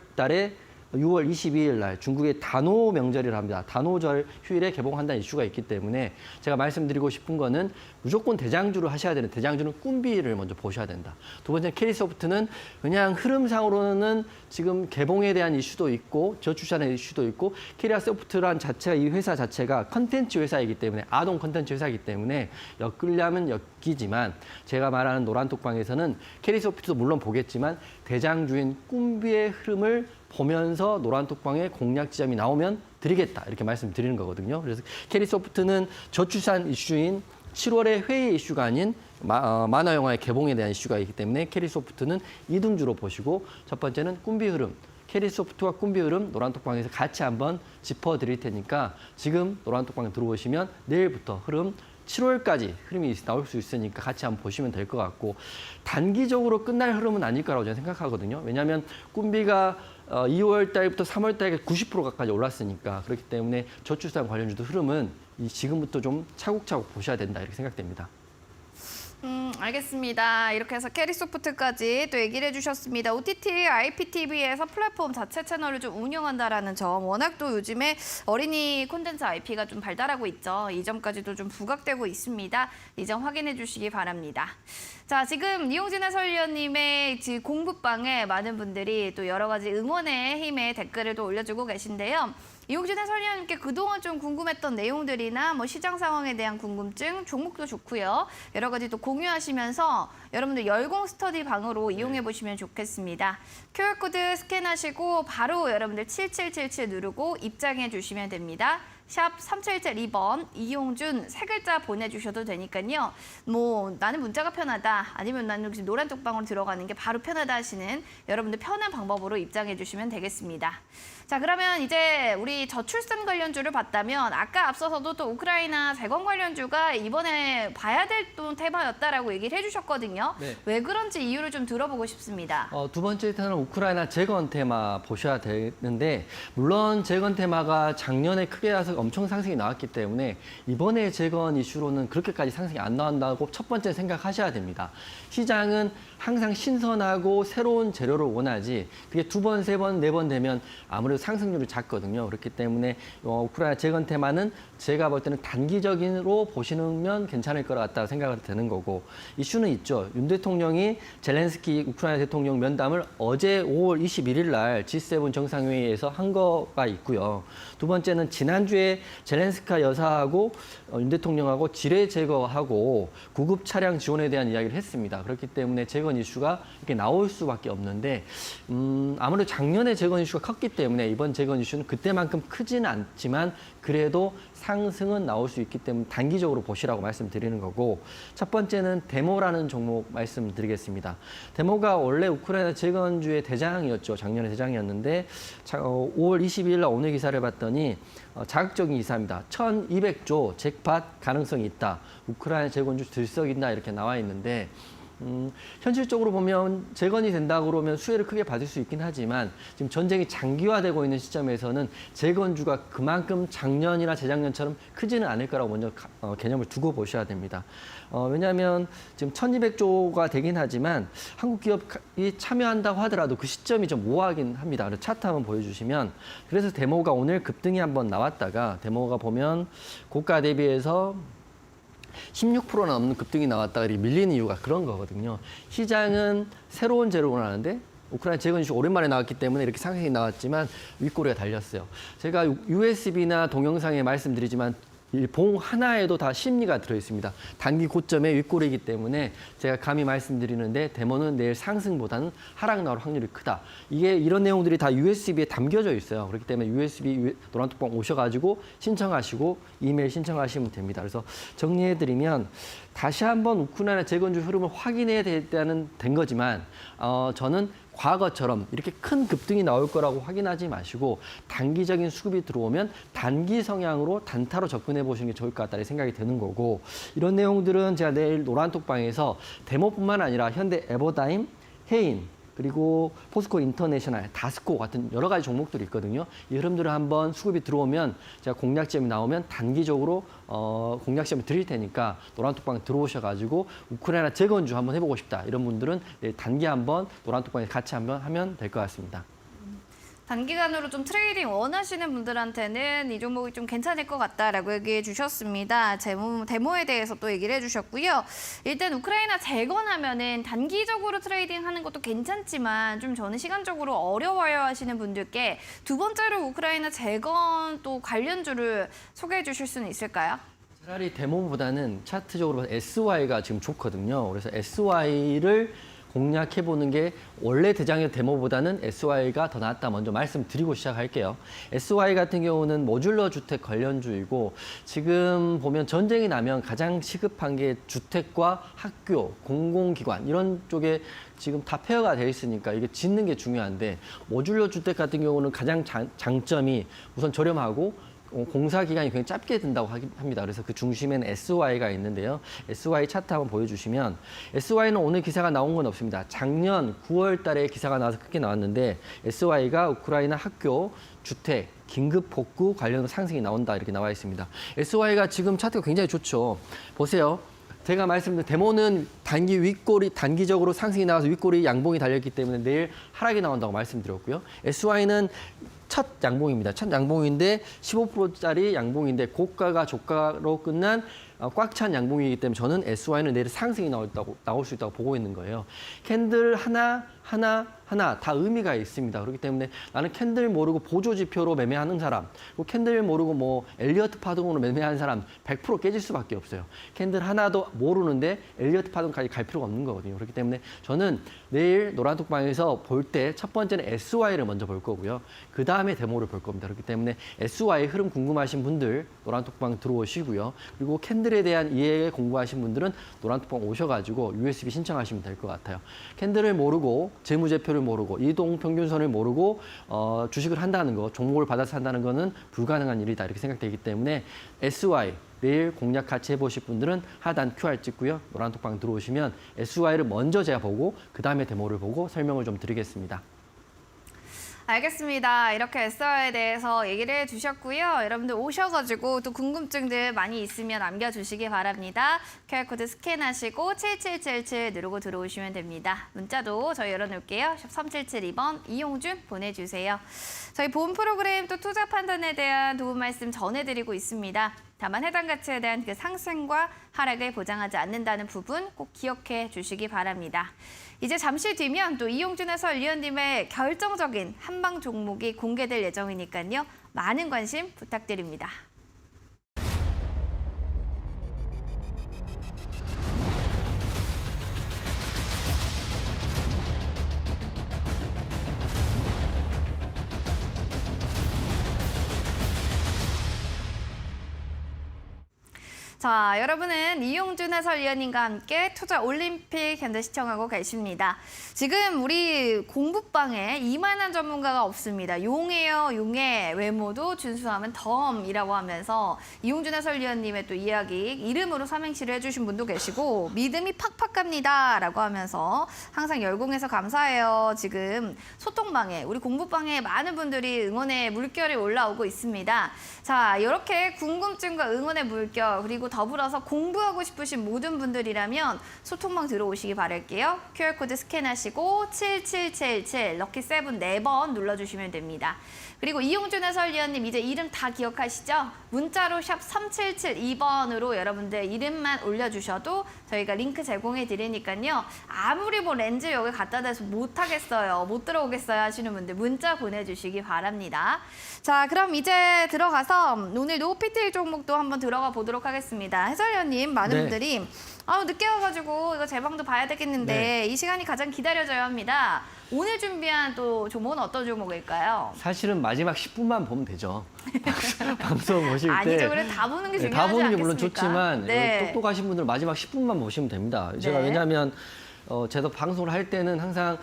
S2: 22일 날 중국의 단오 명절이라 합니다. 단오절 휴일에 개봉한다는 이슈가 있기 때문에 제가 말씀드리고 싶은 거는 무조건 대장주를 하셔야 되는 대장주는 꿈비를 먼저 보셔야 된다. 두 번째 캐리소프트는 그냥 흐름상으로는 지금 개봉에 대한 이슈도 있고 저출산의 이슈도 있고 캐리소프트란 자체가 이 회사 자체가 컨텐츠 회사이기 때문에 아동 컨텐츠 회사이기 때문에 엮으려면 엮이지만 제가 말하는 노란톡방에서는 캐리소프트도 물론 보겠지만 대장주인 꿈비의 흐름을 보면서 노란톡방에 공략 지점이 나오면 드리겠다 이렇게 말씀드리는 거거든요. 그래서 캐리소프트는 저출산 이슈인 7월의 회의 이슈가 아닌 만화 영화의 개봉에 대한 이슈가 있기 때문에 캐리소프트는 이등주로 보시고 첫 번째는 꿈비 흐름, 캐리소프트와 꿈비 흐름 노란톡방에서 같이 한번 짚어드릴 테니까 지금 노란톡방에 들어오시면 내일부터 흐름 7월까지 흐름이 나올 수 있으니까 같이 한번 보시면 될 것 같고 단기적으로 끝날 흐름은 아닐 거라고 저는 생각하거든요. 왜냐하면 꿈비가 2월 달부터 3월 달에 90% 가까이 올랐으니까 그렇기 때문에 저출산 관련주도 흐름은 지금부터 좀 차곡차곡 보셔야 된다 이렇게 생각됩니다.
S1: 알겠습니다. 이렇게 해서 캐리소프트까지 또 얘기를 해주셨습니다. OTT, IPTV에서 플랫폼 자체 채널을 좀 운영한다라는 점, 워낙 또 요즘에 어린이 콘텐츠 IP가 좀 발달하고 있죠. 이 점까지도 좀 부각되고 있습니다. 이 점 확인해 주시기 바랍니다. 자, 지금 이용진 해설위원님의 공부방에 많은 분들이 또 여러 가지 응원의 힘의 댓글을 또 올려주고 계신데요. 이용진 해설위원님께 그동안 좀 궁금했던 내용들이나 뭐 시장 상황에 대한 궁금증, 종목도 좋고요. 여러 가지 또 공유하시면서 여러분들 열공 스터디 방으로 이용해 보시면 좋겠습니다. QR코드 스캔하시고 바로 여러분들 7777 누르고 입장해 주시면 됩니다. 샵 3772번 이용준 세 글자 보내주셔도 되니까요. 뭐 나는 문자가 편하다 아니면 나는 혹시 노란 쪽방으로 들어가는 게 바로 편하다 하시는 여러분들 편한 방법으로 입장해 주시면 되겠습니다. 자, 그러면 이제 우리 저출산 관련주를 봤다면 아까 앞서서도 또 우크라이나 재건 관련주가 이번에 봐야 될 또 테마였다라고 얘기를 해주셨거든요.
S2: 네.
S1: 왜 그런지 이유를 좀 들어보고 싶습니다.
S2: 두 번째 테마는 우크라이나 재건 테마 보셔야 되는데 물론 재건 테마가 작년에 크게 와서 엄청 상승이 나왔기 때문에 이번에 재건 이슈로는 그렇게까지 상승이 안 나온다고 첫 번째 생각하셔야 됩니다. 시장은 항상 신선하고 새로운 재료를 원하지 그게 두 번, 세 번, 네 번 되면 아무래도 상승률이 작거든요. 그렇기 때문에 우크라이나 재건 테마는 제가 볼 때는 단기적으로 보시면 괜찮을 것 같다 생각이 드는 거고 이슈는 있죠. 윤 대통령이 젤렌스키 우크라이나 대통령 면담을 어제 5월 21일 날 G7 정상회의에서 한 거가 있고요. 두 번째는 지난주에 젤렌스카 여사하고 윤 대통령하고 지뢰 제거하고 구급 차량 지원에 대한 이야기를 했습니다. 그렇기 때문에 재건 이슈가 이렇게 나올 수밖에 없는데 아무래도 작년에 재건 이슈가 컸기 때문에 이번 재건 이슈는 그때만큼 크지는 않지만 그래도 상승은 나올 수 있기 때문에 단기적으로 보시라고 말씀드리는 거고 첫 번째는 데모라는 종목 말씀드리겠습니다. 데모가 원래 우크라이나 재건주의 대장이었죠. 작년에 대장이었는데 5월 22일 날 오늘 기사를 봤더니 자극적인 기사입니다. 1200조 잭팟 가능성이 있다. 우크라이나 재건주 들썩인다 이렇게 나와 있는데 현실적으로 보면 재건이 된다 그러면 수혜를 크게 받을 수 있긴 하지만 지금 전쟁이 장기화되고 있는 시점에서는 재건주가 그만큼 작년이나 재작년처럼 크지는 않을 거라고 먼저 개념을 두고 보셔야 됩니다. 왜냐하면 지금 1200조가 되긴 하지만 한국 기업이 참여한다고 하더라도 그 시점이 좀 모호하긴 합니다. 그래서 차트 한번 보여주시면 그래서 데모가 오늘 급등이 한번 나왔다가 데모가 보면 고가 대비해서 16%나 넘는 급등이 나왔다가 밀리는 이유가 그런 거거든요. 시장은 새로운 재료를 원하는데 우크라이나 재건 이슈 오랜만에 나왔기 때문에 이렇게 상승이 나왔지만 윗꼬리가 달렸어요. 제가 USB나 동영상에 말씀드리지만 이 봉 하나에도 다 심리가 들어있습니다. 단기 고점에 윗꼬리이기 때문에 제가 감히 말씀드리는데 데모는 내일 상승보다는 하락 나올 확률이 크다. 이게 이런 내용들이 다 USB에 담겨져 있어요. 그렇기 때문에 USB 노란톡방 오셔가지고 신청하시고 이메일 신청하시면 됩니다. 그래서 정리해드리면 다시 한번 우크라이나 재건주 흐름을 확인해야 된 거지만 저는 과거처럼 이렇게 큰 급등이 나올 거라고 확인하지 마시고 단기적인 수급이 들어오면 단기 성향으로 단타로 접근해 보시는 게 좋을 것 같다는 생각이 드는 거고 이런 내용들은 제가 내일 노란톡방에서 데모뿐만 아니라 현대 에버다임, 해인 그리고 포스코 인터내셔널, 다스코 같은 여러 가지 종목들이 있거든요. 이 흐름들을 한번 수급이 들어오면 제가 공략 지점이 나오면 단기적으로 공략 시험을 드릴 테니까 노란톡방 들어오셔가지고 우크라이나 재건주 한번 해보고 싶다. 이런 분들은 내일 단기 한번 노란톡방에 같이 한번 하면 될 것 같습니다.
S1: 단기간으로 좀 트레이딩 원하시는 분들한테는 이 종목이 좀 괜찮을 것 같다라고 얘기해 주셨습니다. 데모에 대해서 또 얘기를 해주셨고요. 일단 우크라이나 재건하면은 단기적으로 트레이딩하는 것도 괜찮지만 좀 저는 시간적으로 어려워요 하시는 분들께 두 번째로 우크라이나 재건 또 관련주를 소개해 주실 수는 있을까요?
S2: 차라리 데모보다는 차트적으로 SY가 지금 좋거든요. 그래서 SY를 공략해보는 게 원래 대장의 데모보다는 SY가 더 낫다 먼저 말씀드리고 시작할게요. SY 같은 경우는 모듈러 주택 관련주이고 지금 보면 전쟁이 나면 가장 시급한 게 주택과 학교, 공공기관 이런 쪽에 지금 다 폐허가 되어 있으니까 이게 짓는 게 중요한데 모듈러 주택 같은 경우는 가장 장점이 우선 저렴하고 공사 기간이 굉장히 짧게 든다고 합니다. 그래서 그 중심에는 SY가 있는데요. SY 차트 한번 보여주시면 SY는 오늘 기사가 나온 건 없습니다. 작년 9월 달에 기사가 나와서 크게 나왔는데 SY가 우크라이나 학교, 주택, 긴급 복구 관련 상승이 나온다 이렇게 나와 있습니다. SY가 지금 차트가 굉장히 좋죠. 보세요. 제가 말씀드린 데모는 단기적으로 상승이 나와서 윗꼬리 양봉이 달렸기 때문에 내일 하락이 나온다고 말씀드렸고요. SY는 첫 양봉입니다. 첫 양봉인데 15%짜리 양봉인데 고가가 저가로 끝난 꽉 찬 양봉이기 때문에 저는 SY는 내일 상승이 나올 수 있다고 보고 있는 거예요. 캔들 하나 다 의미가 있습니다. 그렇기 때문에 나는 캔들 모르고 보조 지표로 매매하는 사람, 그리고 캔들 모르고 뭐 엘리어트 파동으로 매매하는 사람 100% 깨질 수밖에 없어요. 캔들 하나도 모르는데 엘리어트 파동까지 갈 필요가 없는 거거든요. 그렇기 때문에 저는 내일 노란톡방에서 볼 때 첫 번째는 SY를 먼저 볼 거고요. 그 다음에 데모를 볼 겁니다. 그렇기 때문에 SY 흐름 궁금하신 분들 노란톡방 들어오시고요. 그리고 캔들에 대한 이해 공부하신 분들은 노란톡방 오셔가지고 USB 신청하시면 될 것 같아요. 캔들을 모르고 재무제표를 모르고 이동평균선을 모르고 주식을 한다는 거, 종목을 받아서 한다는 거는 불가능한 일이다 이렇게 생각되기 때문에 SY 내일 공략 같이 해보실 분들은 하단 QR 찍고요. 노란톡방 들어오시면 SY를 먼저 제가 보고 그 다음에 데모를 보고 설명을 좀 드리겠습니다.
S1: 알겠습니다. 이렇게 SY에 대해서 얘기를 해주셨고요. 여러분들 오셔가지고 또 궁금증들 많이 있으면 남겨주시기 바랍니다. QR코드 스캔하시고 7777 누르고 들어오시면 됩니다. 문자도 저희 열어놓을게요. 샵 3772번 이용준 보내주세요. 저희 본 프로그램 또 투자 판단에 대한 도움 말씀 전해드리고 있습니다. 다만 해당 가치에 대한 그 상승과 하락을 보장하지 않는다는 부분 꼭 기억해 주시기 바랍니다. 이제 잠시 뒤면 또 이용준 해설위원님의 결정적인 한방 종목이 공개될 예정이니까요. 많은 관심 부탁드립니다. 자, 여러분은 이용준 해설위원님과 함께 투자 올림픽 현재 시청하고 계십니다. 지금 우리 공부방에 이만한 전문가가 없습니다. 용해요, 용해. 외모도 준수하면 덤이라고 하면서 이용준 해설위원님의 또 이야기 이름으로 삼행시를 해주신 분도 계시고 믿음이 팍팍 갑니다라고 하면서 항상 열공해서 감사해요. 지금 소통방에 우리 공부방에 많은 분들이 응원의 물결이 올라오고 있습니다. 자, 이렇게 궁금증과 응원의 물결 그리고 더불어서 공부하고 싶으신 모든 분들이라면 소통방 들어오시기 바랄게요. QR코드 스캔하시고 7777 럭키 7 4번 눌러주시면 됩니다. 그리고 이용준 해설위원님 이제 이름 다 기억하시죠? 문자로 샵 3772번으로 여러분들 이름만 올려주셔도 저희가 링크 제공해 드리니까요. 아무리 뭐 렌즈 여기 갖다 대서 못하겠어요, 못 들어오겠어요 하시는 분들 문자 보내주시기 바랍니다. 자, 그럼 이제 들어가서 오늘 노피트 종목도 한번 들어가 보도록 하겠습니다. 해설위원님, 많은 분들이 늦게 와가지고 이거 제방도 봐야 되겠는데 이 시간이 가장 기다려져야 합니다. 오늘 준비한 또 종목은 어떤 종목일까요?
S2: 사실은 마지막 10분만 보면 되죠. 방송 보실 때.
S1: 아니죠. 그래 다 보는 게 중요하지
S2: 다 보는 게
S1: 않겠습니까?
S2: 물론 좋지만
S1: 네.
S2: 똑똑하신 분들 마지막 10분만 보시면 됩니다. 제가
S1: 네.
S2: 왜냐하면 제가 방송을 할 때는 항상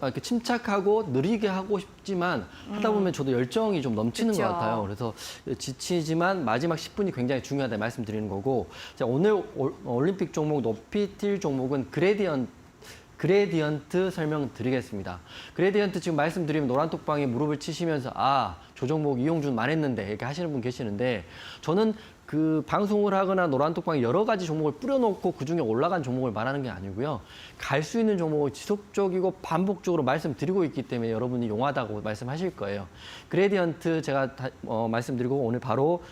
S2: 이렇게 침착하고 느리게 하고 싶지만 하다 보면 저도 열정이 좀 넘치는
S1: 그쵸.
S2: 것 같아요. 그래서 지치지만 마지막 10분이 굉장히 중요하다 말씀드리는 거고, 자, 오늘 올림픽 종목 높이 뛸 종목은 그레디언트 설명드리겠습니다. 그레디언트 지금 말씀드리면 노란톡방에 무릎을 치시면서 저 종목 이용준 말했는데 이렇게 하시는 분 계시는데, 저는 그 방송을 하거나 노란톡방에 여러 가지 종목을 뿌려놓고 그중에 올라간 종목을 말하는 게 아니고요. 갈 수 있는 종목을 지속적이고 반복적으로 말씀드리고 있기 때문에 여러분이 용하다고 말씀하실 거예요. 그레디언트 제가 말씀드리고 오늘 바로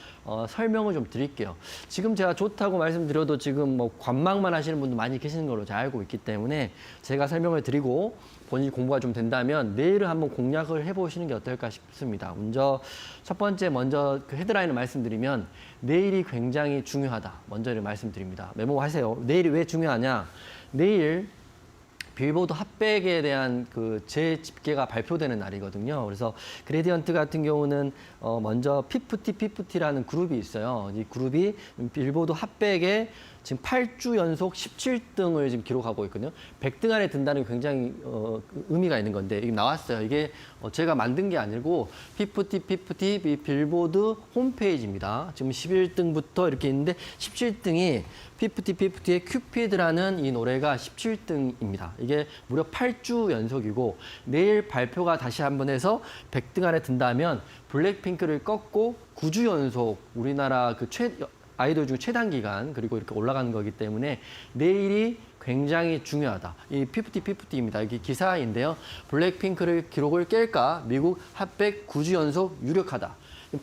S2: 설명을 좀 드릴게요. 지금 제가 좋다고 말씀드려도 지금 뭐 관망만 하시는 분도 많이 계시는 걸로 잘 알고 있기 때문에 제가 설명을 드리고 본인이 공부가 좀 된다면 내일은 한번 공략을 해보시는 게 어떨까 싶습니다. 첫 번째 그 헤드라인을 말씀드리면 내일이 굉장히 중요하다. 먼저 말씀드립니다. 메모하세요. 내일이 왜 중요하냐? 내일 빌보드 핫백에 대한 그 재집계가 발표되는 날이거든요. 그래서 그레디언트 같은 경우는 먼저 피프티라는 그룹이 있어요. 이 그룹이 빌보드 핫백에 지금 8주 연속 17등을 지금 기록하고 있거든요. 100등 안에 든다는 게 굉장히 의미가 있는 건데 이게 나왔어요. 이게 제가 만든 게 아니고 피프티 빌보드 홈페이지입니다. 지금 11등부터 이렇게 있는데 17등이 피프티의 큐피드라는 이 노래가 17등입니다. 이게 무려 8주 연속이고 내일 발표가 다시 한번 해서 100등 안에 든다면 블랙핑크를 꺾고 9주 연속 우리나라 그 아이돌 중 최단 기간 그리고 이렇게 올라가는 거기 때문에 내일이 굉장히 중요하다. 이 피프티입니다. 이게 기사인데요. 블랙핑크를 기록을 깰까? 미국 핫백 9주 연속 유력하다.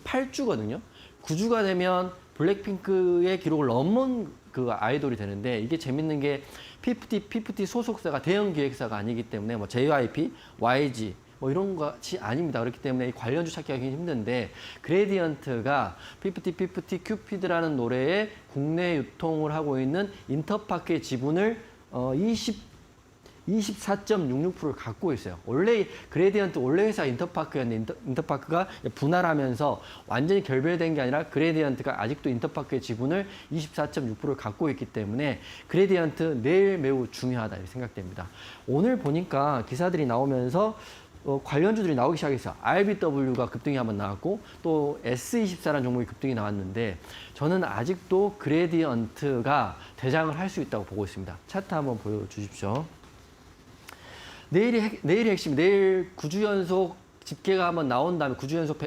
S2: 8주거든요. 9주가 되면 블랙핑크의 기록을 넘은 그 아이돌이 되는데 이게 재밌는 게 피프티 소속사가 대형 기획사가 아니기 때문에 뭐 JYP, YG 뭐 이런 것이 아닙니다. 그렇기 때문에 이 관련주 찾기가 굉장히 힘든데 그레디언트가 피프티 큐피드라는 노래에 국내 유통을 하고 있는 인터파크의 지분을 24.66%를 갖고 있어요. 원래 그레디언트 원래 회사 인터파크였는데 인터파크가 분할하면서 완전히 결별된 게 아니라 그레디언트가 아직도 인터파크의 지분을 24.6%를 갖고 있기 때문에 그레디언트 내일 매우 중요하다 이렇게 생각됩니다. 오늘 보니까 기사들이 나오면서 관련주들이 나오기 시작했어요. RBW가 급등이 한번 나왔고 또 S24라는 종목이 급등이 나왔는데 저는 아직도 그레디언트가 대장을 할 수 있다고 보고 있습니다. 차트 한번 보여주십시오. 내일이 핵심, 내일 9주 연속 집계가 한번 나온 다음에 9주 연속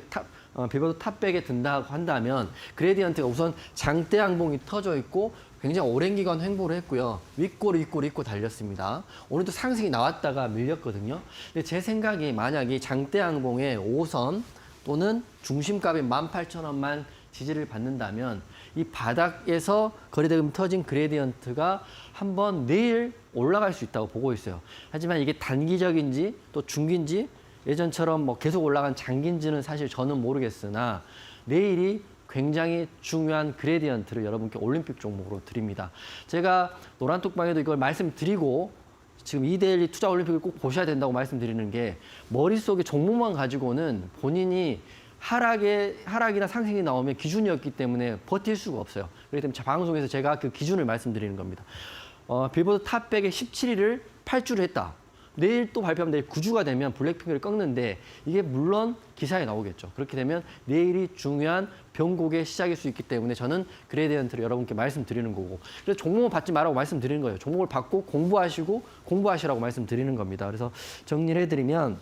S2: 빌보드 탑100에 든다고 한다면 그레디언트가 우선 장대 양봉이 터져 있고 굉장히 오랜 기간 횡보를 했고요. 윗골 달렸습니다. 오늘도 상승이 나왔다가 밀렸거든요. 근데 제 생각이 만약에 장대 양봉의 5선 또는 중심값인 18,000원만 지지를 받는다면 이 바닥에서 거래대금 터진 그레디언트가 한번 내일 올라갈 수 있다고 보고 있어요. 하지만 이게 단기적인지 또 중기인지 예전처럼 뭐 계속 올라간 장기인지는 사실 저는 모르겠으나 내일이 굉장히 중요한 그레디언트를 여러분께 올림픽 종목으로 드립니다. 제가 노란톡방에도 이걸 말씀드리고 지금 이데일리 투자 올림픽을 꼭 보셔야 된다고 말씀드리는 게 머릿속에 종목만 가지고는 본인이 하락이나 상승이 나오면 기준이었기 때문에 버틸 수가 없어요. 그렇기 때문에 방송에서 제가 그 기준을 말씀드리는 겁니다. 빌보드 탑100의 17위를 8주를 했다. 내일 또 발표하면 내일 9주가 되면 블랙핑크를 꺾는데 이게 물론 기사에 나오겠죠. 그렇게 되면 내일이 중요한 변곡의 시작일 수 있기 때문에 저는 그레디언트를 여러분께 말씀드리는 거고 그래서 종목을 받지 말라고 말씀드리는 거예요. 종목을 받고 공부하시라고 말씀드리는 겁니다. 그래서 정리를 해드리면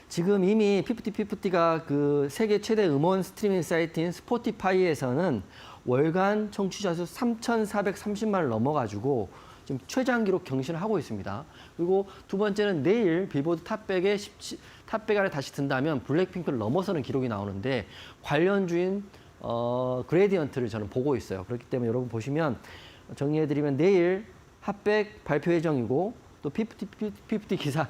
S2: 지금 이미 피프티가 그 세계 최대 음원 스트리밍 사이트인 스포티파이에서는 월간 청취자 수 3,430만을 넘어가지고 지금 최장 기록 경신을 하고 있습니다. 그리고 두 번째는 내일 빌보드 탑100 안에 다시 든다면 블랙핑크를 넘어서는 기록이 나오는데 관련주인 그레디언트를 저는 보고 있어요. 그렇기 때문에 여러분 보시면 정리해드리면 내일 핫백 발표 예정이고 또 피프티 기사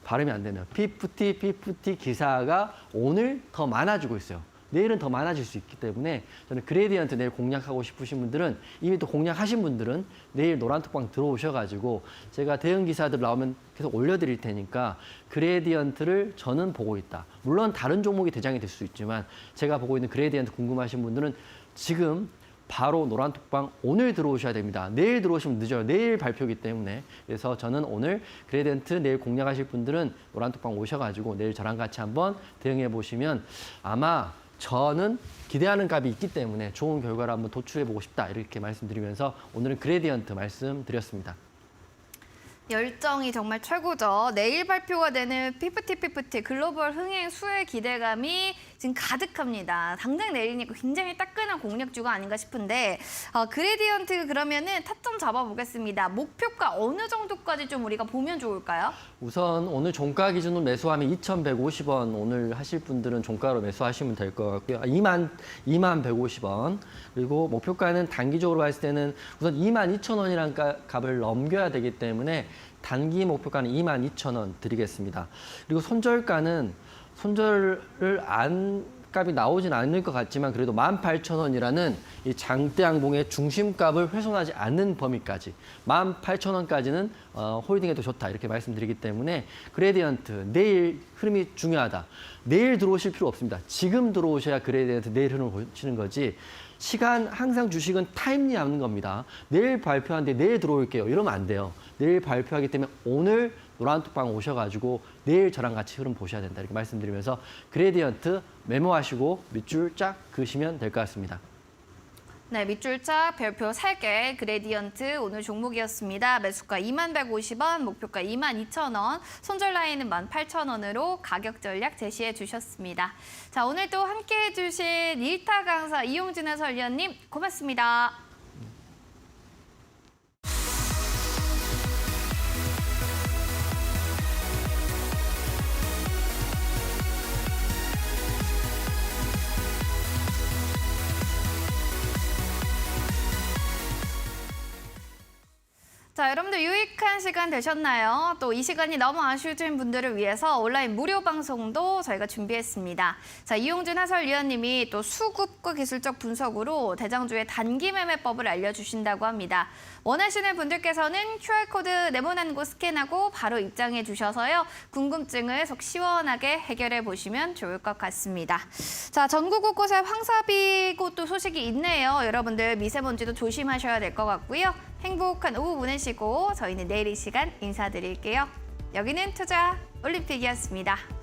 S2: 발음이 안 되네요. 피프티 기사가 오늘 더 많아지고 있어요. 내일은 더 많아질 수 있기 때문에 저는 그레디언트 내일 공략하고 싶으신 분들은 이미 또 공략하신 분들은 내일 노란톡방 들어오셔가지고 제가 대응 기사들 나오면 계속 올려드릴 테니까 그레디언트를 저는 보고 있다. 물론 다른 종목이 대장이 될 수 있지만 제가 보고 있는 그레디언트 궁금하신 분들은 지금 바로 노란톡방 오늘 들어오셔야 됩니다. 내일 들어오시면 늦어요. 내일 발표이기 때문에. 그래서 저는 오늘 그레디언트 내일 공략하실 분들은 노란톡방 오셔가지고 내일 저랑 같이 한번 대응해 보시면 아마 저는 기대하는 값이 있기 때문에 좋은 결과를 한번 도출해보고 싶다 이렇게 말씀드리면서 오늘은 그레디언트 말씀드렸습니다.
S1: 열정이 정말 최고죠. 내일 발표가 되는 피프티 글로벌 흥행 수혜 기대감이 지금 가득합니다. 당장 내일이니까 굉장히 따끈한 공략주가 아닌가 싶은데 그레디언트 그러면은 타점 잡아보겠습니다. 목표가 어느 정도까지 좀 우리가 보면 좋을까요?
S2: 우선 오늘 종가 기준으로 매수하면 2,150원 오늘 하실 분들은 종가로 매수하시면 될 것 같고요. 2150원 그리고 목표가는 단기적으로 봤을 때는 우선 22,000원이라는 값을 넘겨야 되기 때문에 단기 목표가는 22,000원 드리겠습니다. 그리고 손절가는 손절을 값이 나오진 않을 것 같지만 그래도 18,000원이라는 이 장대 양봉의 중심값을 훼손하지 않는 범위까지 18,000원까지는 홀딩해도 좋다 이렇게 말씀드리기 때문에 그레디언트 내일 흐름이 중요하다. 내일 들어오실 필요 없습니다. 지금 들어오셔야 그레디언트 내일 흐름을 보시는 거지. 시간 항상 주식은 타임리 하는 겁니다. 내일 발표하는데 내일 들어올게요. 이러면 안 돼요. 내일 발표하기 때문에 오늘 노란톡방 오셔가지고 내일 저랑 같이 흐름 보셔야 된다 이렇게 말씀드리면서 그레디언트 메모하시고 밑줄 쫙 그으시면 될 것 같습니다.
S1: 네, 밑줄짝 별표 살게 그레디언트 오늘 종목이었습니다. 매수가 2150원, 목표가 22,000원, 손절 라인은 18,000원으로 가격 전략 제시해 주셨습니다. 자, 오늘 또 함께해 주신 일타 강사 이용진 해설위원님 고맙습니다. 자, 여러분들 유익한 시간 되셨나요? 또 이 시간이 너무 아쉬우신 분들을 위해서 온라인 무료 방송도 저희가 준비했습니다. 자, 이용준 해설위원님이 또 수급과 기술적 분석으로 대장주의 단기 매매법을 알려주신다고 합니다. 원하시는 분들께서는 QR코드 네모난 곳 스캔하고 바로 입장해 주셔서요. 궁금증을 속 시원하게 해결해 보시면 좋을 것 같습니다. 자, 전국 곳곳에 황사비고 또 소식이 있네요. 여러분들 미세먼지도 조심하셔야 될 것 같고요. 행복한 오후 보내시고 저희는 내일 이 시간 인사드릴게요. 여기는 투자 올림픽이었습니다.